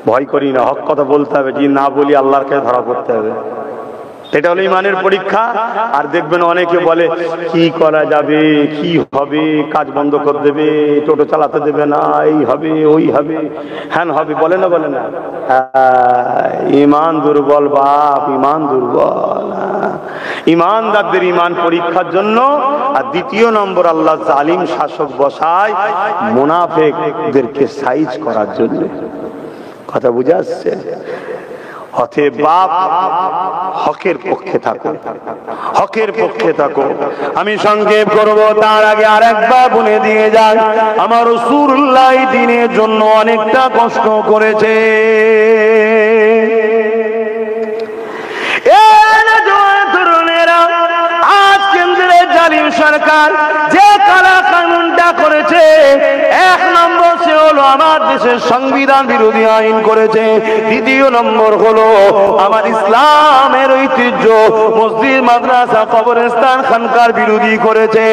ভয় করি না, হক কথা বলতে হবে, যদি না বলি আল্লাহর কাছে ধরা পড়তে হবে। এটা হলো ইমানের পরীক্ষা। আর দেখবেন অনেকে বলে কি করা যাবে, কি হবে, কাজ বন্ধ করে দেবে, টোটো চালাতে দেবে না, এই হবে, ওই হবে, হ্যান হবে, বলে না? ইমান দুর্বল বাপ, ইমান দুর্বল। ইমানদারদের ইমান পরীক্ষার জন্য। আর দ্বিতীয় নম্বর, আল্লাহ জালিম শাসক বসায় মুনাফিকদেরকে সাইজ করার জন্য। কথা বুঝে আসছে? অতএব বাপ হকের পক্ষে থাকো, হকের পক্ষে থাকো। আমি সংক্ষেপ করব, তার আগে আরেকবার বলে দিয়ে যাই, আমার রাসূলুল্লাহ দ্বীনের জন্য অনেকটা কষ্ট করেছে। আজ কেন্দ্রের জালিম সরকার যে কালা কানুনটা করেছে, এক নম্বর সে হলো আমার দেশের সংবিধান বিরোধী আইন করেছে, দ্বিতীয় নম্বর হলো আমার ইসলামের ঐতিহ্য মসজিদ মাদ্রাসা কবরস্থান খানকার বিরোধী করেছে।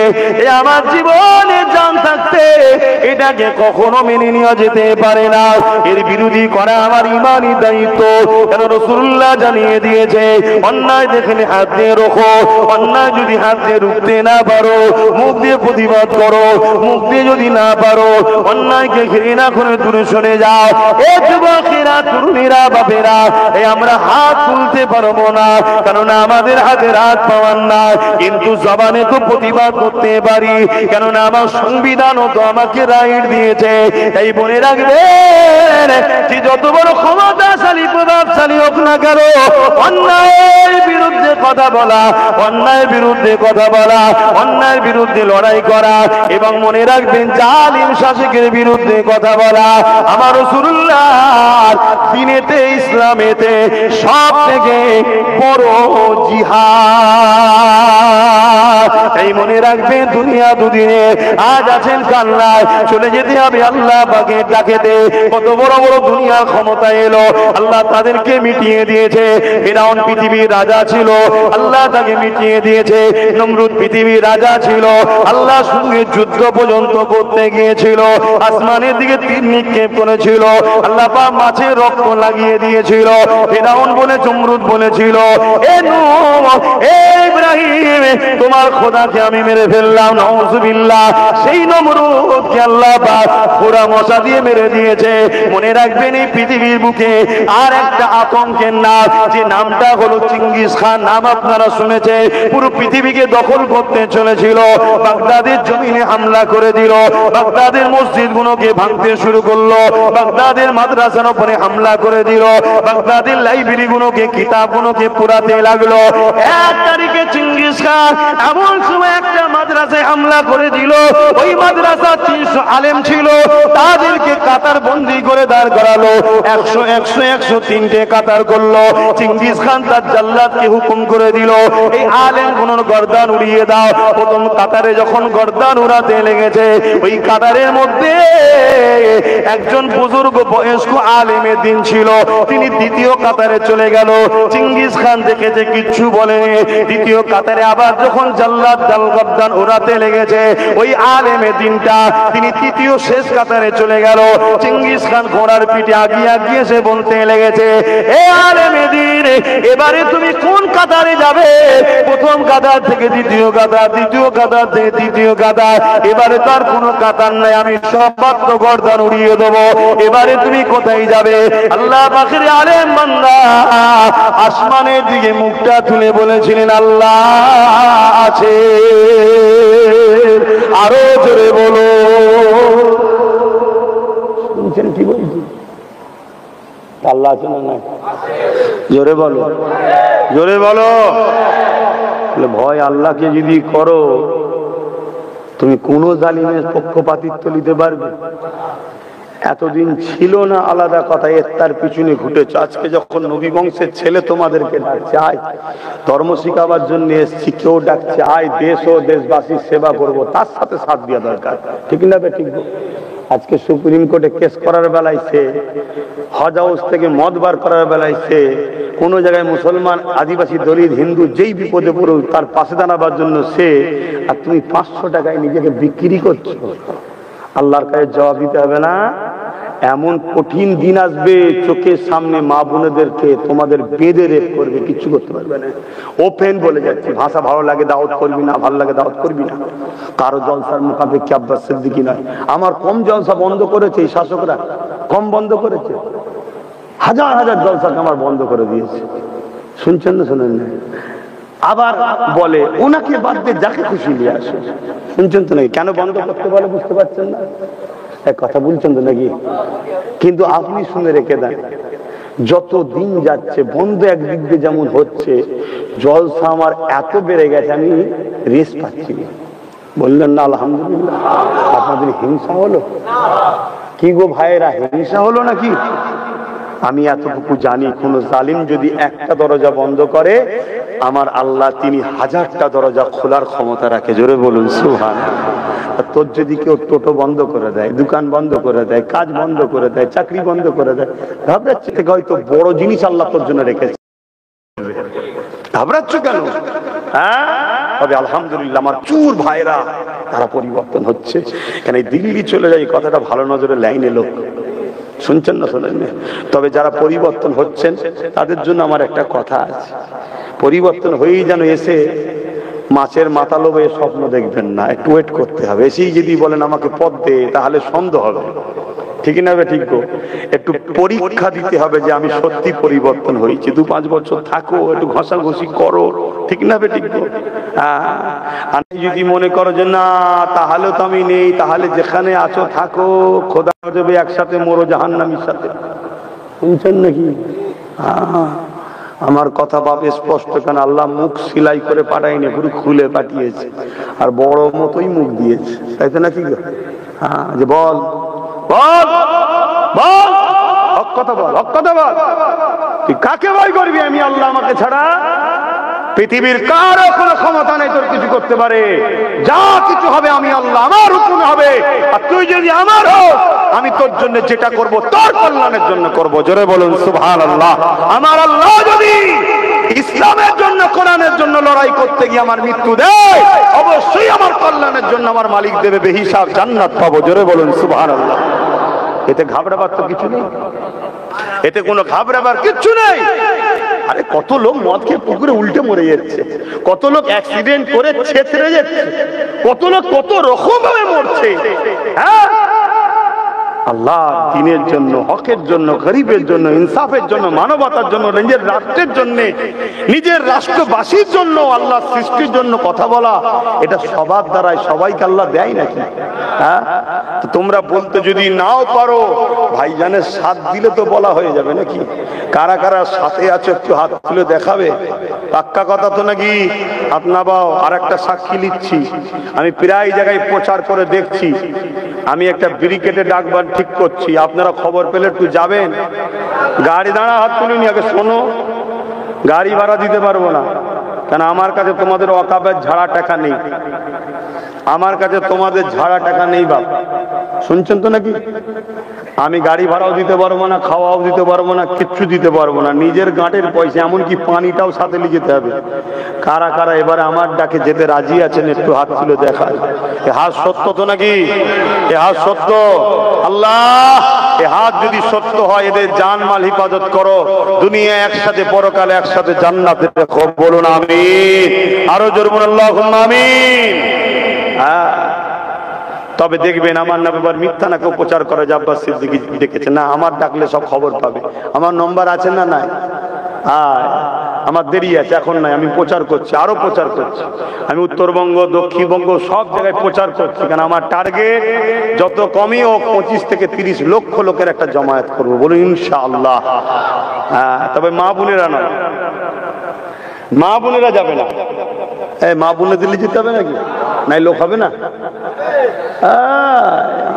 এ আমার জীবনে জান থাকতে এটাকে কখনো মেনে নেওয়া যেতে পারে না। এর বিরোধী করা আমার ইমানি দায়িত্ব। কেন রাসূলুল্লাহ জানিয়ে দিয়েছে, অন্যায় দেখলে হাত দিয়ে রোখো, অন্যায় যদি হাত দিয়ে রুখতে না পারো মুখ দিয়ে প্রতিবাদ করো, মুখ দিয়ে যদি না পারো অন্যায়কে ঘৃণা করে দূরে সরে যাও। এ যুবকেরা, তরুণীরা, বাপেরা, এই আমরা হাত তুলতে পারবো না, কেননা আমাদের হাতে হাত পাওয়ার না, কিন্তু জবানে তো প্রতিবাদ করতে পারি, কেননা আমার সংবিধানও তো আমাকে রাইট দিয়েছে। এই মনে রাখবেন যে যত বড় ক্ষমতাশালী প্রভাবশালী হোক না কেন, অন্যায়ের বিরুদ্ধে কথা বলা, অন্যায়ের বিরুদ্ধে কথা বলা, অন্যায়ের বিরুদ্ধে লড়াই করা, এবং মনে রাখবেন জালিম শাসকের বিরুদ্ধে কথা বলা আমার রাসূলুল্লাহর দ্বীনেতে, ইসলামেতে সব থেকে বড় জিহাদ। এই মনে রাখবেন, দুনিয়া দুদিনে, আজ আছেন কাল নাই, চলে যেতে হবে আল্লাহ পাকের ডাকেতে। কত বড় বড় দুনিয়ার ক্ষমতা এলো, আল্লাহ তাদেরকে মিটিয়ে দিয়েছে। ফিরআউন পৃথিবীর রাজা ছিল, আল্লাহ তাকে মিটিয়ে দিয়েছে। নমরুদ পৃথিবীর রাজা ছিল, আল্লাহর সঙ্গে যুদ্ধ পর্যন্ত করতে গিয়েছিল, আসমানের দিকে তীর নিক্ষেপ করেছিল, আল্লাহ পাক মাছের রক্ত লাগিয়ে দিয়েছিল। ফিরআউন বলে, নমরুদ বলেছিল, এ নূহ, এ ইব্রাহিম, তোমার খোদাকে আমি মেরে ফেললাম, নাউযুবিল্লাহ। সেই নমরুদকে আল্লাহ পাক পুরা মশা দিয়ে মেরে দিয়েছে। মনে রাখবেন, এই পৃথিবীর বুকে আর একটা আতঙ্কের নাম, যে নামটা হলো চেঙ্গিস খান। নাম আপনারা শুনেছেন। পুরো পৃথিবীকে দখল করতে চলেছিল, বাগদাদের জমিনে হামলা করে দিল, বাগদাদের মসজিদ গুলোকে ভাঙতে শুরু করলো, বাগদাদের মাদ্রাসার উপরে হামলা করে দিল, বাগদাদের লাইব্রেরি গুলোকে, কিতাব গুলোকে পুরাতে লাগলো। এক তারিখে চেঙ্গিস খান এমন সময় একটা মাদ্রাসায় হামলা করে দিল। ওই মাদ্রাসা 300 আলেম ছিল, তাদেরকে কাতার বন্দী করে দাঁড় করালো। 100 কাতার করলো। চেঙ্গিস খান তার জাল্লাদকে হুকুম করে দিল, এই আলেম গুলোর গর্দান উড়িয়ে দাও। প্রথম কাতারে যখন গর্দান উড়াতে লেগেছে, ওই কাতারের মধ্যে একজন বুজুর্গ বয়স্ক আলেমের দিন ছিল, তিনি দ্বিতীয় কাতারে চলে গেল। চেঙ্গিস খান দেখেছে, কিচ্ছু বলেনি। দ্বিতীয় কাতারে আবার যখন জাল্লাদ গর্দান উড়াতে লেগেছে, ওই আলেমের দিনটা, তিনি তৃতীয় শেষ কাতারে চলে গেল। চেঙ্গিস খান ঘোড়ার পিঠে আগিয়ে আগিয়ে সে বলতে লেগেছে, এ আলেমের দিন, এবারে তুমি কোন কাতারে যাবে? প্রথম কাতার থেকে দ্বিতীয় কাতার, দ্বিতীয় কাতার থেকে তৃতীয় কাতার, এবারে তার কোনো কাতার নাই, আমি সব বাদ্য গর্দান উড়িয়ে দেবো, এবারে তুমি কোথায় যাবে? আল্লাহ পাকের আলেম বান্দা আসমানের দিকে মুখটা তুলে বলেছিলেন, আল্লাহ আছে। আরো জোরে বলো, শুনছেন কি বলছি? আল্লাহ আছে না? নাই? জোরে বলো, জোরে বলো। ভয় আল্লাহকে যদি করো, তুমি কোন জালিমের পক্ষপাতিত্ব নিতে পারবে? এতদিন ছিল না, আলাদা কথা, এর তার পিছনে ঘুটেছ। আজকে যখন নবী বংশের ছেলে তোমাদেরকে ডাকছে, আয় ধর্ম শিখাবার জন্য এসছি, কেউ ডাকছে আয় দেশ ও দেশবাসীর সেবা করবো, তার সাথে সাথ দেওয়া দরকার, ঠিক না? ঠিক। আজকে সুপ্রিম কোর্টে কেস করার বেলায় সে, হজ হাউস থেকে মদ বার করার বেলায় সে, কোন জায়গায় মুসলমান, আদিবাসী, দলিত, হিন্দু যেই বিপদে পড়ুক তার পাশে দাঁড়াবার জন্য সে, আর তুমি 500 টাকায় নিজেকে বিক্রি করছো। আল্লাহর কাছে জবাব দিতে হবে না? এমন কঠিন দিন আসবে, চোখের সামনে মা বোনেদেরকে তোমাদের বেঁধে রেপ করবে, কিচ্ছু করতে পারবে না। ওপেন বলে যাচ্ছি, ভাষা ভালো লাগে দাওয়াত করবি না, ভালো লাগে দাওয়াত করবি না। কারো জলসার মোকাবেকি আব্বাস সিদ্দিকী নয়। আমার কম জলসা বন্ধ করেছে এই শাসকরা, কম বন্ধ করেছে, হাজার হাজার জলসাকে আমার বন্ধ করে দিয়েছে। শুনছেন না? শোনেন না? আবার বলে ওনাকে বাদ দিয়ে যাকে খুশি নিয়ে আসে। শুনছেন তো নাকি? কেন বন্ধ করতে বলে বুঝতে পারছেন না? এক কথা বলছেন তো নাকি? কিন্তু আপনি শুনে রেখে দেন, যত দিন যাচ্ছে বন্ধ একদিক দিয়ে যেমন হচ্ছে, জলসা আমার এত বেড়ে গেছে আমি রেস পাচ্ছি না। বললেন না আলহামদুলিল্লাহ? আপনাদের হিংসা হলো কি গো ভাইয়েরা? হিংসা হলো নাকি? আমি এতটুকু জানি, কোন জালিম যদি একটা দরজা বন্ধ করে, আমার আল্লাহ তিনি 1000টা দরজা খোলার ক্ষমতা রাখে। জোরে বলুন সুবহানাল্লাহ। তোর যদি কেউ টোটো বন্ধ করে দেয়, দোকান বন্ধ করে দেয়, কাজ বন্ধ করে দেয়, চাকরি বন্ধ করে দেয়, ঘাবড়াচ্ছে থেকে হয়তো বড় জিনিস আল্লাহ তোর জন্য রেখেছে। ঘাবড়াচ্ছ কেন? হ্যাঁ, তবে আলহামদুলিল্লাহ আমার চুর ভাইরা তারা পরিবর্তন হচ্ছে। কেন দিল্লি চলে যায়, কথাটা ভালো নজরে লাইনে লোক শুনছেন না শোনেন? তবে যারা পরিবর্তন হচ্ছেন তাদের জন্য আমার একটা কথা আছে, পরিবর্তন হয়েই যেন এসে মাছের মাথা লোভে স্বপ্ন দেখবেন না, একটু ওয়েট করতে হবে। এসেই যদি বলেন আমাকে পদ দে, তাহলে সন্দেহ হবে। ঠিক না? ঠিক গো, একটু পরীক্ষা দিতে হবে যে আমি সত্যি পরিবর্তন হয়েছি। 2-5 বছর থাকো, একটু ঘষাঘষি করো। ঠিক না? ঠিক গো। আমি যদি মনে করো যে না তাহলে তো আমি নেই, তাহলে যেখানে আছো থাকো, খোদা দেবে একসাথে মরো জাহান্নামীর সাথে। শুনছেন নাকি? আমার কথা বাপ স্পষ্ট, কেন আল্লাহ মুখ সিলাই করে পাঠায়নি, পুরো খুলে পাঠিয়েছে, আর বড় মতোই মুখ দিয়েছে, তাই তো নাকি? হ্যাঁ, যে বল বল বল, হক কথা বল, হক কথা বল। তুই কাকে ভয় করবি? আমি আল্লাহ, আমাকে ছাড়া পৃথিবীর কারো কোনো ক্ষমতা নেই তোর কিছু করতে পারে। যা কিছু হবে আমি আল্লাহ, আমার হুকুমে হবে। আর তুই যদি আমার হোস, আমি তোর জন্য যেটা করব তোর কল্যাণের জন্য করব। জোরে বলুন সুবহানাল্লাহ। আমার আল্লাহ যদি ইসলামের জন্য, কোরআনের জন্য লড়াই করতে গিয়ে আমার মৃত্যু দেয়, অবশ্যই আমার কল্যাণের জন্য আমার মালিক দেবে বেহিসাব জান্নাত পাবো। জোরে বলুন সুবহানাল্লাহ। এতে ঘাবড়াবার তো কিছু নেই, এতে কোনো ঘাবড়াবার কিচ্ছু নেই। আরে কত লোক মদ খেয়ে পুকুরে উল্টে মরে যাচ্ছে, কত লোক অ্যাক্সিডেন্ট করে ছেঁচড়ে যাচ্ছে, কত লোক কত রকম ভাবে মরছে। হ্যাঁ, আল্লাহ দিনের জন্য, হকের জন্য, গরিবের জন্য, ইনসাফের জন্য, মানবতার জন্য, নিজের রাষ্ট্রের জন্য, নিজের রাষ্ট্রবাসীর জন্য, আল্লাহ সৃষ্টির জন্য কথা বলা, এটা সবার দ্বারাই সবাইকে আল্লাহ দেয় নাকি? হ্যাঁ, তোমরা বলতে যদি নাও পারো, ভাইজানের সাথ দিলে তো বলা হয়ে যাবে নাকি? কারা কারা সাথে আছো একটু হাত তুলে দেখাবে। পাক্কা কথা তো নাকি? আপনারাও আর একটা সাক্ষী নিচ্ছি, আমি প্রায় জায়গায় প্রচার করে দেখছি, আমি একটা ব্রিকেটে ডাকবার ঠিক করছি, আপনারা খবর পেলে একটু যাবেন। গাড়ি দাঁড়া, হাত তুলিনি, আগে শোনো। গাড়ি ভাড়া দিতে পারবো না, কেন আমার কাছে তোমাদের ওয়াকাবের ঝাড়া টাকা নেই, আমার কাছে তোমাদের ঝাড়া টাকা নেই বাপ। শুনছেন তো নাকি? আমি গাড়ি ভাড়াও দিতে পারবো না, খাওয়াও দিতে পারবো না, কিচ্ছু দিতে পারবো না, নিজের গাঁটের পয়সা, এমনকি পানিটাও সাথে নিয়ে যেতে হবে। কারা কারা এবারে আমার ডাকে যেতে রাজি আছেন একটু হাত তুলে দেখান। এ হাত সত্য তো নাকি? এ হাত সত্য? আল্লাহ, এ হাত যদি সত্য হয়, এদের জান মাল হিফাজত করো, দুনিয়া একসাথে, পরকালে একসাথে জান্নাতে রেখো। বলুন আমিন। আরো জোরে বলুন আল্লাহুম্মা আমিন। হ্যাঁ, তবে দেখবেন আমার নামে এবার মিথ্যা না কেউ প্রচার করে যে আব্বাস সিদ্দিকী ডেকেছে। না, আমার ডাকলে সব খবর পাবে। আমার নম্বর আছে না? নাই। আমার দেরি আছে, এখন নাই। আমি প্রচার করছি, আরো প্রচার করছি। আমি উত্তরবঙ্গ, দক্ষিণবঙ্গ সব জায়গায় প্রচার করছি, কারণ আমার টার্গেট যত কমই হোক 25 থেকে 30 লক্ষ লোকের একটা জমায়েত করবো। বলুন ইনশাআল্লাহ। হ্যাঁ, তবে মা বোনেরা নয়, মা বোনেরা যাবে না। মা বোনে দিল্লি যেতে হবে নাকি? নাই লোক হবে না?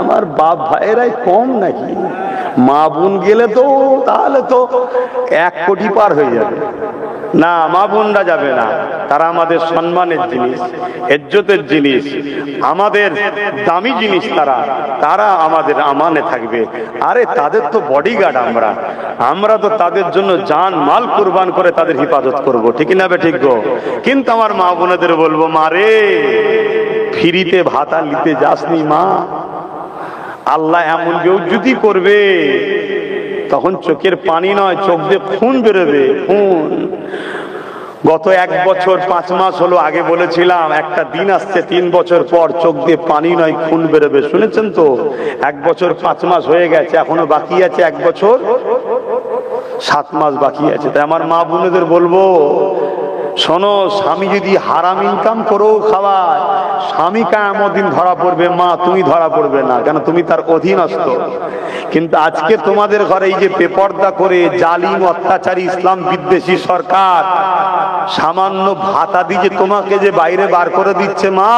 আমার বাপ ভাইয়েরাই কম নাকি? মা বোন গেলে তো তাহলে তো 1 কোটি পার হয়ে যাবে। না, মা বোনরা যাবে না, তারা আমাদের সম্মানের জিনিস, ইজ্জতের জিনিস, আমাদের দামি জিনিস। তারা আমাদের আমানে থাকবে। আরে তাদের তো বডিগার্ড আমরা তো তাদের জন্য জান মাল কুরবান করে তাদের হিফাজত করব। ঠিক না বে ঠিক গো? কিন্তু আমার মা বোনেদের বলবো, মা রে, ফ্রিতে ভাতা নিতে যাসনি মা, আল্লাহ এমন বেউজ্জতি করবে, তখন চোখের পানি নয়, চোখ দিয়ে খুন বেরোবে, খুন। গত 1 বছর 5 মাস হলো, আগে বলেছিলাম একটা দিন আসছে 3 বছর পর চোখ দিয়ে পানি নয় খুন বেরোবে। শুনেছেন তো? 1 বছর 5 মাস হয়ে গেছে, এখনো বাকি আছে 1 বছর 7 মাস বাকি আছে। তাই আমার মা বোনেদের বলবো, শোনো, স্বামী যদি হারাম ইনকাম করেও খাওয়ায়, স্বামী কিয়ামত দিন ধরা পড়বে, মা তুমি ধরা পড়বে না, কেন তুমি তার অধীনস্থ। কিন্তু আজকে তোমাদের ঘরে এই যে বেপর্দা করে জালিম অত্যাচারী ইসলাম বিদ্বেষী সরকার সামান্য ভাতা দিয়ে তোমাকে যে বাইরে বার করে দিচ্ছে, মা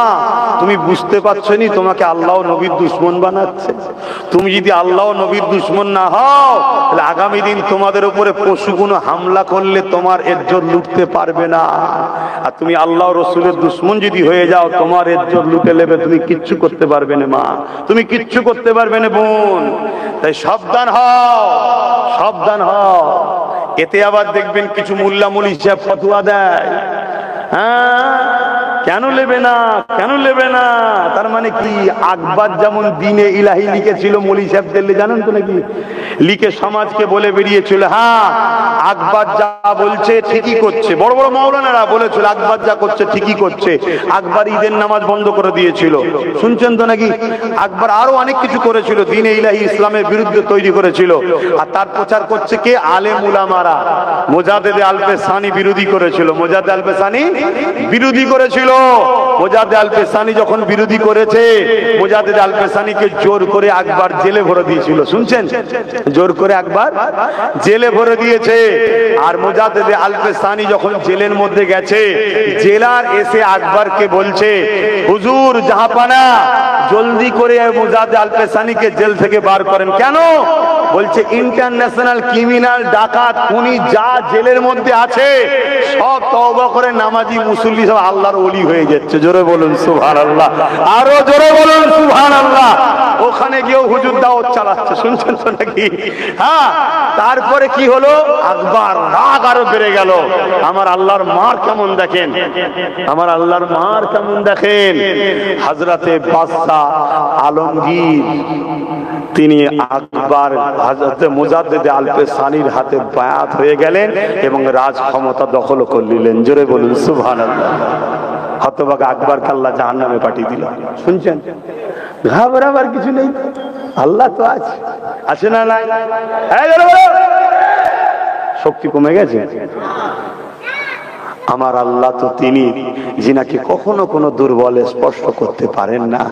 তুমি বুঝতে পারছো নি তোমাকে আল্লাহ নবীর দুশমন বানাচ্ছে। তুমি যদি আল্লাহ নবীর দুশমন না হও তাহলে আগামী দিন তোমাদের উপরে পশু কোনো হামলা করলে তোমার ইজ্জত লুটতে পারবে না। আর তুমি আল্লাহ রসুলের দুশমন যদি হয়ে যাও তোমার ইজ্জত লুটে নেবে, তুমি কিচ্ছু করতে পারবে না মা, তুমি কিচ্ছু করতে পারবে না বোন। তাই সাবধান হও, সাবধান হও। এতে আবার দেখবেন কিছু মোল্লা মুলি সাহেব ফতোয়া দেয়, হ্যাঁ কেন নেবে না, কেন নেবে না? তার মানে কি, আকবর যেমন দিনে ইলাহি লিখেছিল মলি সাহেব দিল্লি, জানেন তো নাকি? লিখে সমাজকে বলে বেরিয়েছিল, হ্যাঁ আকবর যা বলছে ঠিকই করছে। বড় বড় মাওলানারা বলেছিল আকবর যা করছে ঠিকই করছে। আকবর ঈদের নামাজ বন্ধ করে দিয়েছিল, শুনছেন তো নাকি? আকবর আরো অনেক কিছু করেছিল, দিনে ইলাহি ইসলামের বিরুদ্ধে তৈরি করেছিল। আর তার প্রচার করছে কে? আলেম উলামারা। মোজাদ্দেদ আল-পেশানি বিরোধী করেছিল, মোজাদ্দেদ আল-পেশানি বিরোধী করেছিল। মোজাদ্দেদ আল-পেশানি যখন বিরোধী করেছে, মোজাদ্দেদ আল-পেশানিকে জোর করে আকবর জেলে ভরে দিয়েছিল, শুনছেন? জোর করে আকবর জেলে ভরে দিয়েছে। আর মোজাদ্দেদ আল-পেশানি যখন জেলের মধ্যে গেছে, জেলার এসে আকবরকে বলছে, হুজুর জাহাপানা জলদি করে মোজাদ্দেদ আল-পেশানিকে জেল থেকে বার করেন। কেন? বলছে ইন্টারন্যাশনাল ক্রিমিনাল, ডাকাত, খুনি যা জেলের মধ্যে আছে সব তওবা করে নামাজি মুসল্লি সব আল্লাহর ওলি হয়ে যাচ্ছে। জোরে বলুন সুবহানাল্লাহ, আরো জোরে বলুন সুবহানাল্লাহ। ওখানে গিয়েও হুজুর দাওয়াত চালাচ্ছে, শুনছেন তো নাকি? হ্যাঁ, তারপরে কি হলো? আকবর রাগ আরো বেড়ে গেল। আমার আল্লাহর মার কেমন দেখেন, আমার আল্লাহর মার কেমন দেখেন। হযরতে বাদশাহ আলমগীর তিনি আকবর হযরতে মুজাদ্দেদ আল-পেশানির হাতে বায়াত হয়ে গেলেন এবং রাজ ক্ষমতা দখল করে নিলেন। জোরে বলুন সুবহানাল্লাহ। হতভাগা আকবরকে আল্লাহ জাহান্নামে পাঠিয়ে দিল। শুনছেন? ঘাবড়াবার কিছু নেই, আল্লাহ তো আছে, আছে না নাই? শক্তি কমে গেছে? আমার আল্লাহ তো তিনি যিনাকে কখনো কোনো দুর্বলে স্পর্শ করতে পারেন না,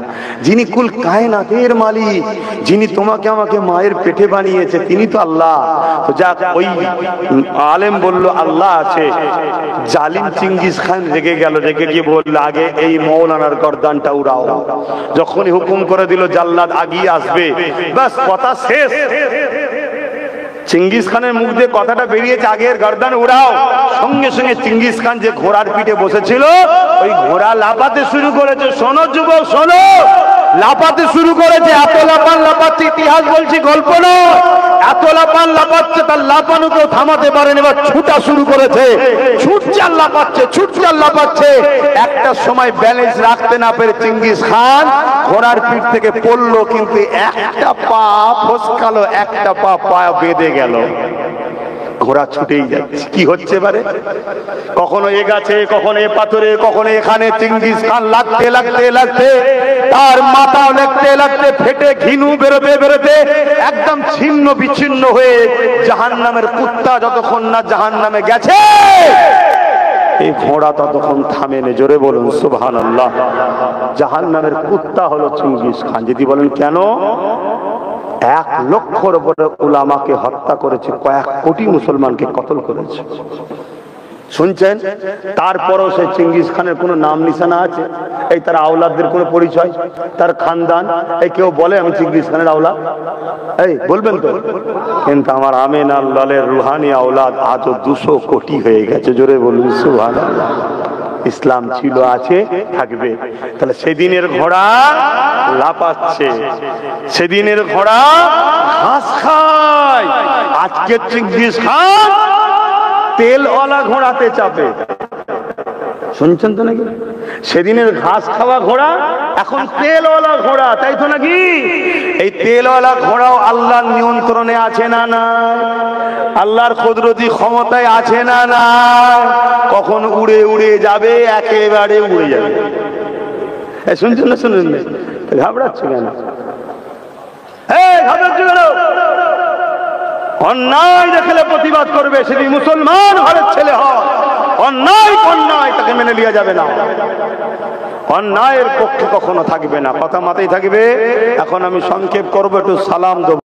যিনি কুল কায়নাতের মালিক, যিনি তোমাকে আমাকে মায়ের পেটে বানিয়েছে, তিনি তো আল্লাহ। তো যাক, ওই আলেম বলল আল্লাহ আছে। জালিম চেঙ্গিস খান রেগে গেল, রেগে গিয়ে বলল আগে এই মৌলানার গর্দানটা উড়াও। যখনই হুকুম করে দিল জাল্লাদ আগিয়ে আসবে, বাস কথা শেষ। চেঙ্গিস খানের মুখ দিয়ে কথাটা বেরিয়েছে আগের গর্দান উড়াও। সঙ্গে সঙ্গে চেঙ্গিস খান যে ঘোড়ার পিঠে বসেছিল ওই ঘোড়া লাফাতে শুরু করেছে। শোনো যুবক শোনো, লাফাতে শুরু করেছে। এত লাফান লাফাচ্ছে, ইতিহাস বলছি, গল্প নয়। এত লাফান লাফাচ্ছে, তার লাফানো কেউ থামাতে পারেনি। এবার ছুটা শুরু করেছে, ছুটছে আর লাফাচ্ছে, ছুটছে আর লাফাচ্ছে। একটা সময় ব্যালেন্স রাখতে না পেরে চেঙ্গিস খান ঘোড়ার পিঠ থেকে পড়লো, কিন্তু একটা পা ফসকালো, একটা পা পায়ে বেঁধে গেল। ঘোড়া ছুটেই যাচ্ছে। কি হচ্ছে এবারে? কখনো এ গাছে, কখনো এ পাথরে, কখনো এখানে। চেঙ্গিস খান লাগতে লাগতে লাগতে তার মাথা লাগতে লাগতে ফেটে ঘিনু বেরোতে বেরোতে একদম ছিন্ন বিচ্ছিন্ন হয়ে জাহান্নামের কুত্তা যতক্ষণ না জাহান্নামে গেছে এই ঘোড়া ততক্ষণ থামেনি। জোরে বলুন সুবহানাল্লাহ। জাহান্নামের কুত্তা হলো চেঙ্গিস খান। যদি বলেন কেন? 1 লক্ষর উপরে উলামাকে হত্যা করেছে, কয়েক কোটি মুসলমানকে কতল করেছে, শুনছেন? তারপরও সেই চেঙ্গিস খানের কোনো নাম নিশানা আছে? এই তার আওলাদদের কোনো পরিচয়, তার খানদান? এই কেউ বলে আমি চেঙ্গিস খানের আওলাদ? এই বলবেন তো? কিন্তু আমার আমিন আল্লাহর রুহানি আওলাদ আজও 200 কোটি হয়ে গেছে। জোরে বলুন সুবহানাল্লাহ। ইসলাম ছিল, আছে, থাকবে। তাহলে সেদিনের ঘোড়া লাফাচ্ছে, সেদিনের ঘোড়া ঘাস খায়। আজকে চেঙ্গিস খান তেলওয়ালা ঘোড়াতে চাপে, শুনছেন তো নাকি? সেদিনের ঘাস খাওয়া ঘোড়া এখন তেলওয়ালা ঘোড়া, তাই তো নাকি? এই তেলওয়ালা ঘোড়াও আল্লাহর নিয়ন্ত্রণে আছে না না? আল্লাহর কুদরতি ক্ষমতায় আছে না না? কখন উড়ে উড়ে যাবে, একেবারে উড়ে যাবে। শুনছেন না? শুনুন না, ঘাবড়াচ্ছ কেন? ঘাবড়াচ্ছ কেন? অন্যায় দেখলে প্রতিবাদ করবে, সেদিন মুসলমান ঘরের ছেলে হয়। অন্যায় অন্যায় তাকে মেনে নেওয়া যাবে না। অন্যায়ের পক্ষে কখনো থাকবে না। কথা মাথায় থাকবে। এখন আমি সংক্ষেপ করবো, একটু সালাম দেব।